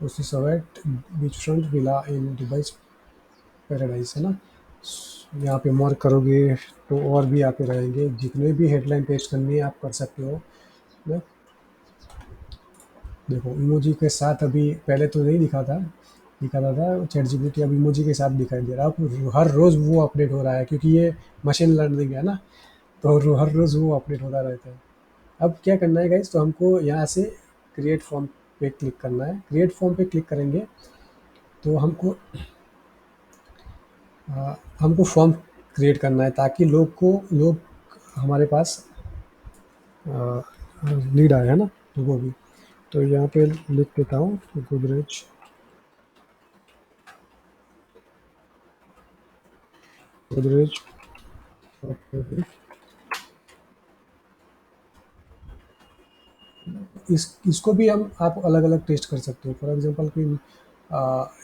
उससे सवेट beach front villa in Dubai paradise, है ना। यहाँ पे मोर करोगे तो और भी यहाँ पे रहेंगे, जितने भी हेडलाइन पेस्ट करनी है आप कर सकते हो ना। देखो इमोजी के साथ, अभी पहले तो नहीं दिखाता था चैट जीपीटी, अब इमोजी के साथ दिखाई दे रहा है। अब हर रोज़ वो अपडेट हो रहा है, क्योंकि ये मशीन लर्निंग है ना। तो हर रोज़ वो अपडेट होता रहता है। अब क्या करना है गाइस, तो हमको यहाँ से क्रिएट फॉर्म पे क्लिक करना है। क्रिएट फॉर्म पे क्लिक करेंगे तो हमको फॉर्म क्रिएट करना है, ताकि लोग हमारे पास लीड आए, है ना। तो वो भी, तो यहाँ पे लिख देता हूँ गोदरेज। गोदरेज इसको भी हम आप अलग अलग टेस्ट कर सकते हो। फॉर एग्जांपल कि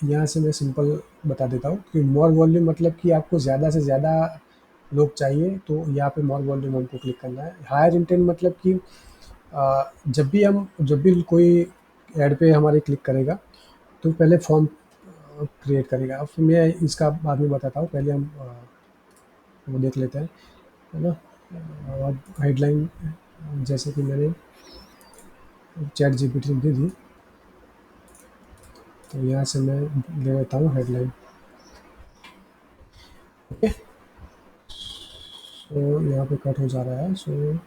यहाँ से मैं सिंपल बता देता हूँ कि मोर वॉल्यूम मतलब कि आपको ज़्यादा से ज़्यादा लोग चाहिए, तो यहाँ पे मोर वॉल्यूम हमको क्लिक करना है। हायर इंटेंट मतलब कि जब भी कोई ऐड पे हमारे क्लिक करेगा तो पहले फॉर्म क्रिएट करेगा। अब फिर मैं इसका बाद में बताता हूँ, पहले हम वो देख लेते हैं, है ना। अब हेडलाइन जैसे कि मैंने चैट जीपीटी दे दी, तो यहाँ से मैं ले लेता हूँ हेडलाइन। ओके, सो यहाँ पे कट हो जा रहा है। सो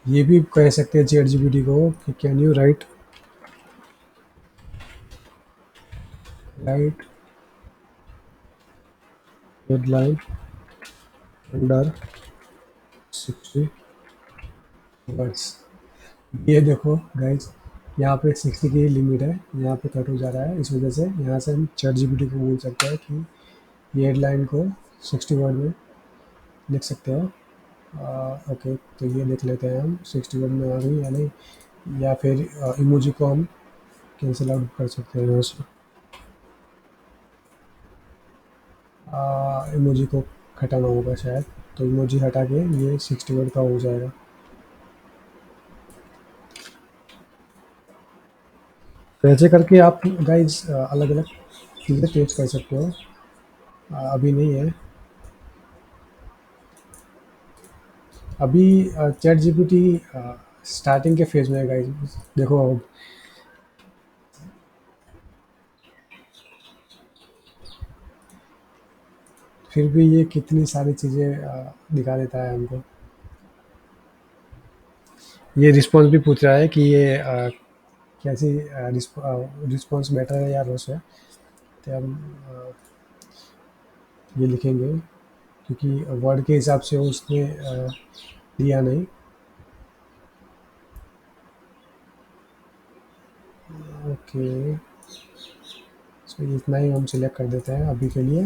ये भी कह सकते हैं चैट जीपीटी को कि can you right headline under 60 words. ये देखो गाइज, यहाँ पे 60 की लिमिट है, यहाँ पे कट हो जा रहा है। इस वजह से यहाँ से हम चैट जीपीटी को बोल सकते हैं कि ये हेडलाइन को 60 वर्ड में लिख सकते हो। ओके, तो ये देख लेते हैं हम 60 वर्ड में आ गई या नहीं, या फिर इमोजी को हम कैंसिल आउट कर सकते हैं यहाँ से। इमोजी को हटाना होगा शायद, तो इमोजी हटा के ये 60 वर्ड का हो जाएगा। तो ऐसे करके आप गाइज अलग अलग चीज़ें टेस्ट कर सकते हो। अभी नहीं है, अभी चैट जीपीटी स्टार्टिंग के फेज में है गाइज। देखो अब फिर भी ये कितनी सारी चीज़ें दिखा देता है हमको। ये रिस्पॉन्स भी पूछ रहा है कि ये कैसी रिस्पॉन्स बेटर है या वर्स है। तो हम ये लिखेंगे, क्योंकि वर्ड के हिसाब से उसने दिया नहीं। ओके, सो इतना ही हम सिलेक्ट कर देते हैं अभी के लिए।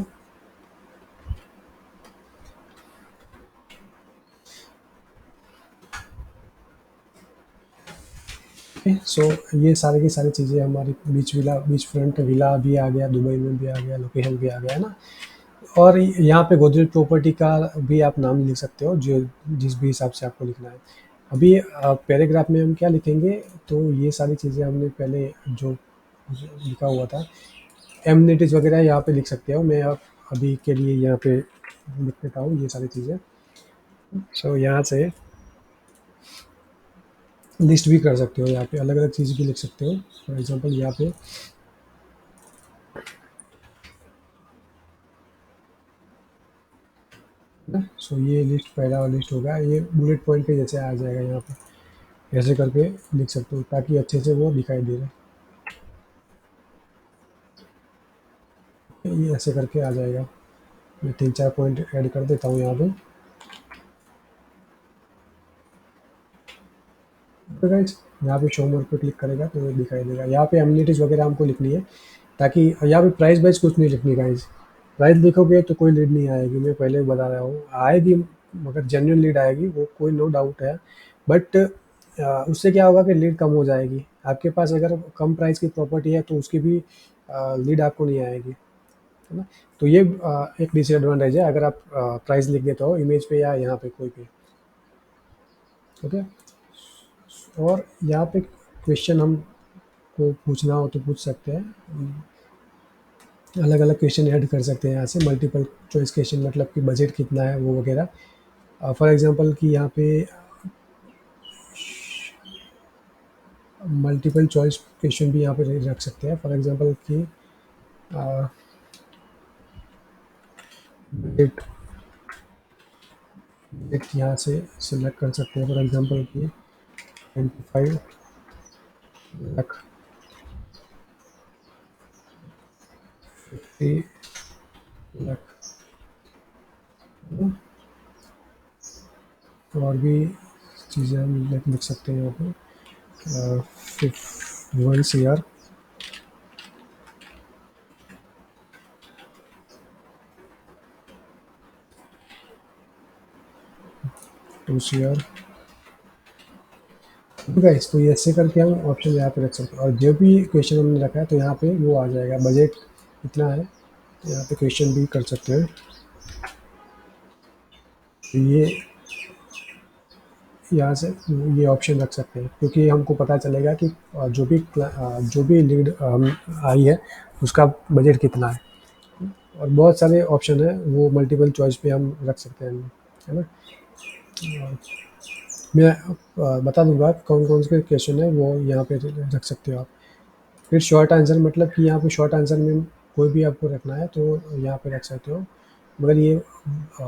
ओके, सो ये सारी की सारी चीज़ें हमारी बीच फ्रंट विला भी आ गया, दुबई में भी आ गया, लोकेशन भी आ गया है ना। और यहाँ पे गोदरेज प्रॉपर्टी का भी आप नाम लिख सकते हो, जो जिस भी हिसाब से आपको लिखना है। अभी पैराग्राफ में हम क्या लिखेंगे, तो ये सारी चीज़ें हमने पहले जो लिखा हुआ था, एमिनिटीज़ वगैरह यहाँ पे लिख सकते हो। मैं अब अभी के लिए यहाँ पे लिख देता हूँ ये सारी चीज़ें। सो यहाँ से लिस्ट भी कर सकते हो, यहाँ पे अलग अलग चीज़ भी लिख सकते हो। फॉर एग्जांपल यहाँ पे ना, सो ये लिस्ट पहला लिस्ट होगा, ये बुलेट पॉइंट के जैसे आ जाएगा यहाँ पे, ऐसे करके लिख सकते हो ताकि अच्छे से वो दिखाई दे रहा है। ये ऐसे करके आ जाएगा। मैं 3-4 पॉइंट ऐड कर देता हूँ यहाँ पे। तो गाइस यहाँ पे शो मोर पे क्लिक करेगा तो ये दिखाई देगा। यहाँ पे एमिनिटीज़ वगैरह हमको लिखनी है, ताकि यहाँ पे प्राइस वाइज कुछ नहीं लिखनी गाइस। प्राइस लिखोगे तो कोई लीड नहीं आएगी, मैं पहले भी बता रहा हूँ, आएगी मगर जेन्युइन लीड आएगी, वो कोई नो डाउट है। बट उससे क्या होगा कि लीड कम हो जाएगी। आपके पास अगर कम प्राइस की प्रॉपर्टी है तो उसकी भी लीड आपको नहीं आएगी, है ना। तो ये एक डिसएडवांटेज है अगर आप प्राइस लिख देते हो इमेज पे या यहाँ पे कोई पे। ओके, और यहाँ पे क्वेश्चन हम को पूछना हो तो पूछ सकते हैं। अलग अलग क्वेश्चन ऐड कर सकते हैं यहाँ से, मल्टीपल चॉइस क्वेश्चन, मतलब कि बजट कितना है वो वगैरह। फॉर एग्जांपल कि यहाँ पे मल्टीपल चॉइस क्वेश्चन भी यहाँ पे रख सकते हैं। फॉर एग्जांपल कि बजट बजट यहाँ से सिलेक्ट कर सकते हैं। फॉर एग्जांपल कि 25 लाख, 50 लाख, और भी चीज़ें हम लिख सकते हैं यहाँ पे। 1 CR, 2 CR। गाइस तो ये ऐसे करके हम ऑप्शन यहाँ पे रख सकते हैं, और जो भी क्वेश्चन हमने रखा है तो यहाँ पे वो आ जाएगा, बजट कितना है, तो यहाँ पे क्वेश्चन भी कर सकते हैं। तो ये यहाँ से ये ऑप्शन रख सकते हैं, क्योंकि हमको पता चलेगा कि जो भी लीड आई है उसका बजट कितना है। और बहुत सारे ऑप्शन है, वो मल्टीपल चॉइस पे हम रख सकते हैं, है ना। मैं बता दूंगा कौन कौन से क्वेश्चन है वो यहाँ पे रख सकते हो आप। फिर शॉर्ट आंसर, मतलब कि यहाँ पे शॉर्ट आंसर में कोई भी आपको रखना है तो यहाँ पे रख सकते हो, मगर ये अ,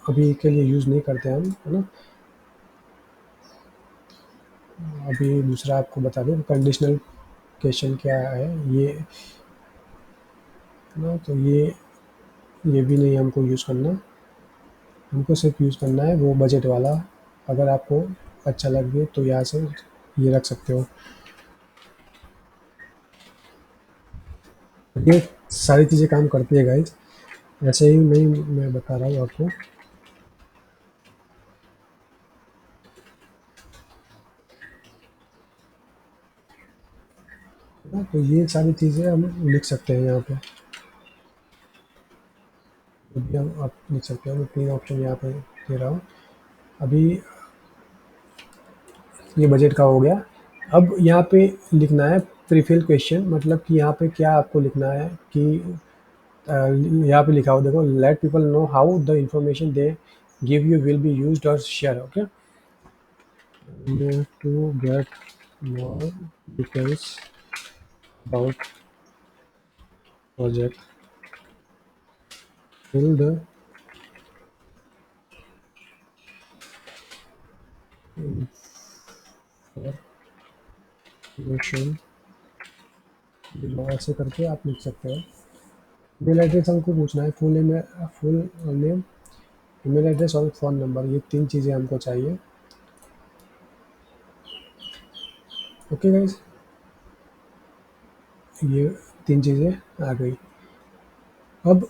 अभी के लिए यूज़ नहीं करते हम, है ना। अभी दूसरा आपको बता दूँ कंडीशनल क्वेश्चन क्या है, ये, है ना। तो ये भी नहीं हमको यूज़ करना, हमको सिर्फ यूज़ करना है वो बजट वाला। अगर आपको अच्छा लगे तो यहाँ से ये रख सकते हो। ये सारी चीज़ें काम करती है गाइज, ऐसे ही नहीं मैं बता रहा हूँ आपको। हाँ, तो ये सारी चीज़ें हम लिख सकते हैं यहाँ पे, जो भी हम आप लिख सकते हो। मैं 3 ऑप्शन यहाँ पे दे रहा हूँ अभी। ये बजट का हो गया। अब यहाँ पे लिखना है प्रीफिल क्वेश्चन, मतलब कि यहाँ पे क्या आपको लिखना है कि यहाँ पे लिखा हो, देखो, let people know how the information they give you will be used और share. Okay, to get more details about project, fill the information below, ऐसे करके आप लिख सकते हो। ईमेल एड्रेस हमको पूछना है, फुल नेम, ईमेल एड्रेस और फ़ोन नंबर, ये 3 चीज़ें हमको चाहिए। ओके गाइस, ये 3 चीज़ें आ गई। अब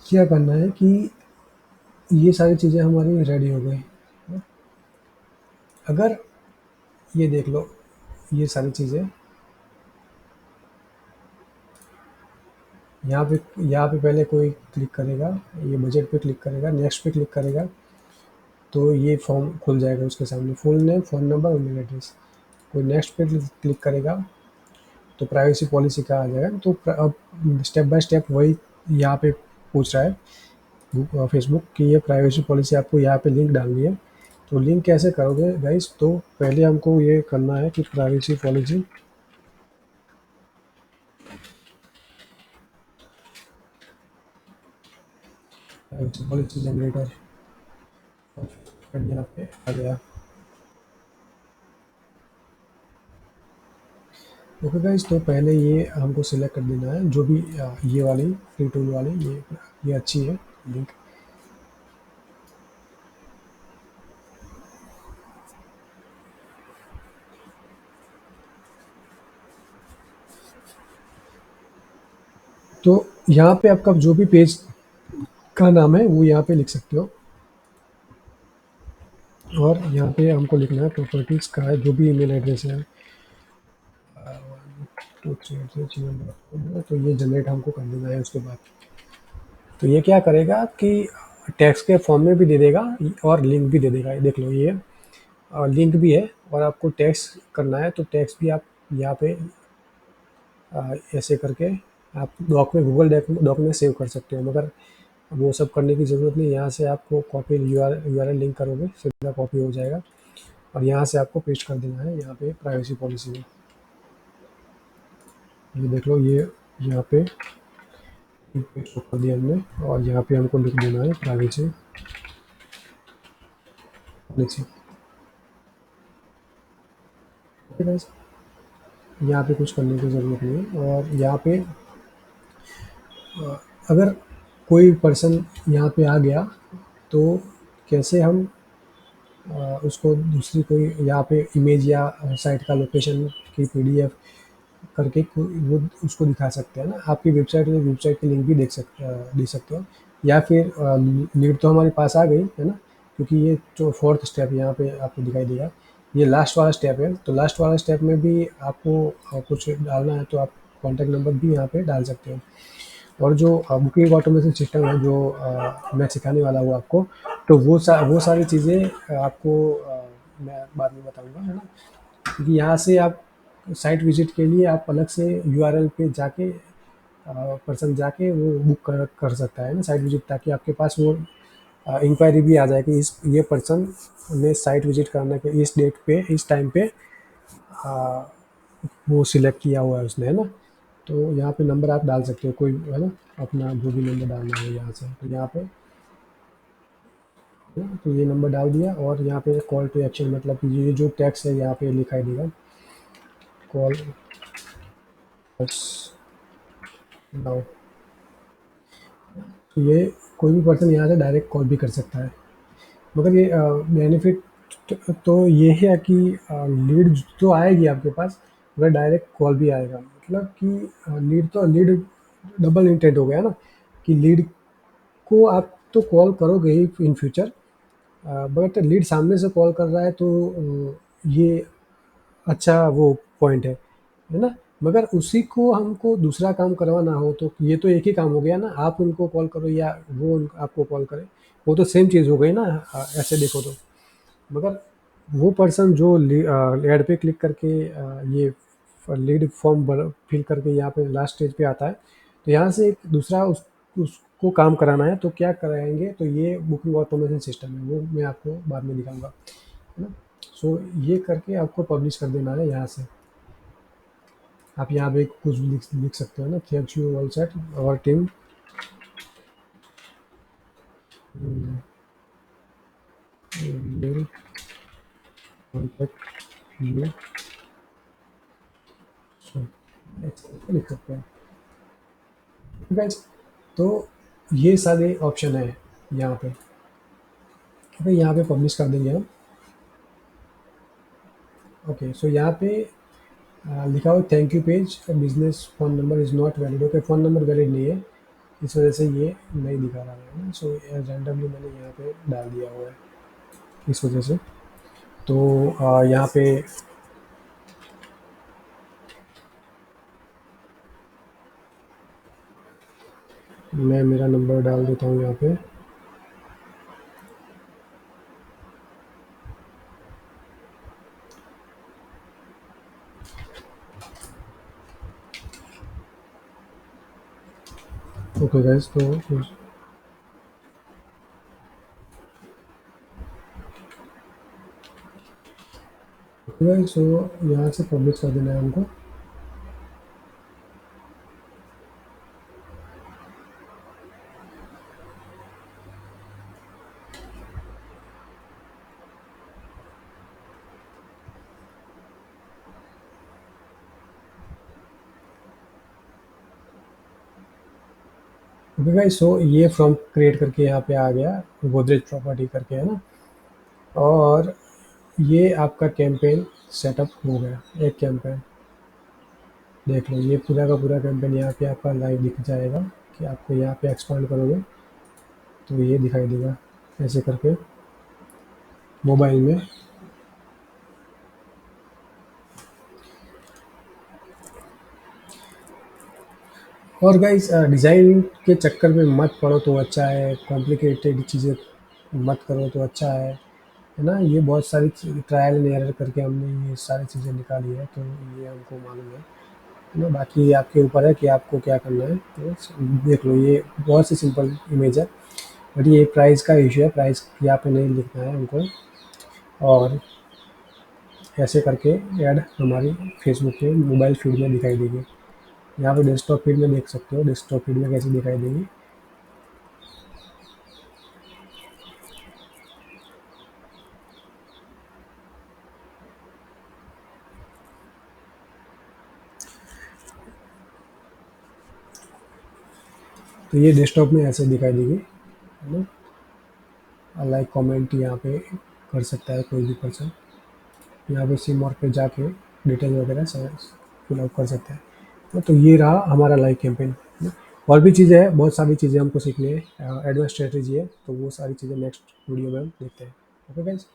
क्या करना है कि ये सारी चीज़ें हमारी रेडी हो गई। अगर ये देख लो, ये सारी चीज़ें यहाँ पे यहाँ पे पहले कोई क्लिक करेगा, ये बजट पे क्लिक करेगा, नेक्स्ट पे क्लिक करेगा, तो ये फॉर्म खुल जाएगा उसके सामने, full name, phone number, email address. कोई नेक्स्ट पे क्लिक करेगा तो प्राइवेसी पॉलिसी का आ जाएगा। तो अब स्टेप बाय स्टेप वही यहाँ पे पूछ रहा है फेसबुक कि ये प्राइवेसी पॉलिसी आपको यहाँ पे लिंक डालनी है। तो लिंक कैसे करोगे गाइस? तो पहले हमको ये करना है कि प्राइवेसी पॉलिसी जनरेटर यहाँ पे आ गया। ओके गाइस, तो पहले ये हमको सिलेक्ट कर देना है, जो भी ये वाली फ्री टूल वाली, ये अच्छी है लिंक। तो यहाँ पे आपका जो भी पेज का नाम है वो यहाँ पे लिख सकते हो, और यहाँ पे हमको लिखना है प्रॉपर्टीज़ का है, जो भी ईमेल एड्रेस है 123@gmail.com, तो ये जनरेट हमको कर देना है। उसके बाद तो ये क्या करेगा कि टेक्स्ट के फॉर्म में भी दे देगा और लिंक भी दे देगा। ये देख लो, ये लिंक भी है, और आपको टेक्स्ट करना है तो टेक्स्ट भी आप यहाँ पे ऐसे करके आप डॉक में, गूगल डॉक में सेव कर सकते हो। मगर वो सब करने की ज़रूरत नहीं, यहाँ से आपको कॉपी यूआरएल लिंक करोगे, सीधा कॉपी हो जाएगा, और यहाँ से आपको पेस्ट कर देना है यहाँ पे प्राइवेसी पॉलिसी में। ये देख लो, ये यहाँ पे पेस्ट कर दिया हमने, और यहाँ पे हमको लिख देना है प्राइवेसी पॉलिसी। ठीक है, यहाँ पे कुछ करने की ज़रूरत नहीं है। और यहाँ पे अगर कोई पर्सन यहाँ पे आ गया तो कैसे हम उसको दूसरी कोई यहाँ पे इमेज या साइट का लोकेशन की पीडीएफ करके वो उसको दिखा सकते हैं ना। आपकी वेबसाइट में वेबसाइट की लिंक भी दे सकते हो, या फिर लीड तो हमारे पास आ गई है ना, क्योंकि ये जो फोर्थ स्टेप यहाँ पे आपको दिखाई देगा, ये लास्ट वाला स्टेप है। तो लास्ट वाला स्टेप में भी आपको कुछ डालना है तो आप कॉन्टैक्ट नंबर भी यहाँ पे डाल सकते हो। और जो बुकिंग ऑटोमेशन सिस्टम है, जो मैं सिखाने वाला हूँ आपको, तो वो सारी चीज़ें आपको मैं बाद में बताऊँगा, है ना। क्योंकि यहाँ से आप साइट विज़िट के लिए आप अलग से यूआरएल पे जाके पर्सन जाके वो बुक कर सकता है ना साइट विज़िट, ताकि आपके पास वो इंक्वायरी भी आ जाए कि इस ये पर्सन ने साइट विज़िट करने के इस डेट पे, इस टाइम पे अ, वो सिलेक्ट किया हुआ है उसने, है ना। तो यहाँ पे नंबर आप डाल सकते हो कोई, है ना, अपना जो भी नंबर डालना है यहाँ से। तो यहाँ पे, है ना, तो ये नंबर डाल दिया, और यहाँ पे कॉल टू एक्शन, मतलब कि ये जो टैक्स है यहाँ पे लिखाई देगा, कॉल अस नाउ। तो ये कोई भी पर्सन यहाँ से डायरेक्ट कॉल भी कर सकता है। मगर ये बेनिफिट तो ये है कि लीड तो आएगी आपके पास, मगर डायरेक्ट कॉल भी आएगा। मतलब कि लीड डबल इंटेंट हो गया ना, कि लीड को आप तो कॉल करोगे ही इन फ्यूचर, बट लीड सामने से कॉल कर रहा है तो ये अच्छा वो पॉइंट है ना। मगर उसी को हमको दूसरा काम करवाना हो तो ये तो एक ही काम हो गया ना, आप उनको कॉल करो या वो आपको कॉल करे, वो तो सेम चीज़ हो गई ना, ऐसे देखो तो। मगर वो पर्सन जो ऐड पे क्लिक करके ये लीड फॉर्म फिल करके यहाँ पे लास्ट स्टेज पे आता है, तो यहाँ से एक दूसरा उसको काम कराना है, तो क्या कराएंगे, तो ये बुकिंग ऑटोमेशन सिस्टम है, वो मैं आपको बाद में दिखाऊंगा, है ना। सो ये करके आपको पब्लिश कर देना है यहाँ से। आप यहाँ पे कुछ भी लिख सकते हो ना, thank you all set our team will contact you, लिख सकते हैं गाइस। तो ये सारे ऑप्शन है यहाँ पे, ठीक है, यहाँ पे पब्लिश कर देंगे हम। ओके, सो यहाँ पे लिखा हुआ thank you page business phone number is not valid. Okay, phone number valid नहीं है, इस वजह से ये नहीं दिखा रहा है ना। सो रैंडमली मैंने यहाँ पे डाल दिया हुआ है इस वजह से। तो यहाँ पे मैं मेरा नंबर डाल देता हूँ यहाँ पे। ओके गाइस, तो ओके गाइस, सो यहाँ से पब्लिश कर देना है हमको। ओके गाइस, सो ये फ्रॉम क्रिएट करके यहाँ पे आ गया, गोदरेज प्रॉपर्टी करके, है ना। और ये आपका कैंपेन सेटअप हो गया, एक कैंपेन। देख लो, ये पूरा का पूरा कैंपेन यहाँ पे आपका लाइव दिख जाएगा कि आपको यहाँ पे एक्सपांड करोगे तो ये दिखाई देगा ऐसे करके मोबाइल में। और गाइस, डिज़ाइन के चक्कर में मत पड़ो तो अच्छा है, कॉम्प्लिकेटेड चीज़ें मत करो तो अच्छा है ना। ये बहुत सारी ट्रायल एंड एरर करके हमने ये सारी चीज़ें निकाली है, तो ये हमको मालूम है ना। बाकी आपके ऊपर है कि आपको क्या करना है। तो देख लो, ये बहुत सी सिंपल इमेज है, बट ये प्राइस का इशू है, प्राइस यहाँ पे नहीं लिखना है हमको। और ऐसे करके ऐड हमारी फेसबुक के मोबाइल फीड में दिखाई देगी। यहाँ पे डेस्कटॉप फीड में देख सकते हो, डेस्कटॉप फीड में कैसे दिखाई देगी। तो ये डेस्कटॉप में ऐसे दिखाई देगी, है ना। लाइक कमेंट यहाँ पे कर सकता है कोई भी पर्सन, यहाँ पे सिम और पे जाके डिटेल वगैरह सब फिलअप कर सकता है। तो ये रहा हमारा लाइव कैंपेन। और भी चीज़ें हैं, बहुत सारी चीज़ें हमको सीखनी है, एडवांस स्ट्रेटेजी है, तो वो सारी चीज़ें नेक्स्ट वीडियो में हम देखते हैं। Okay guys.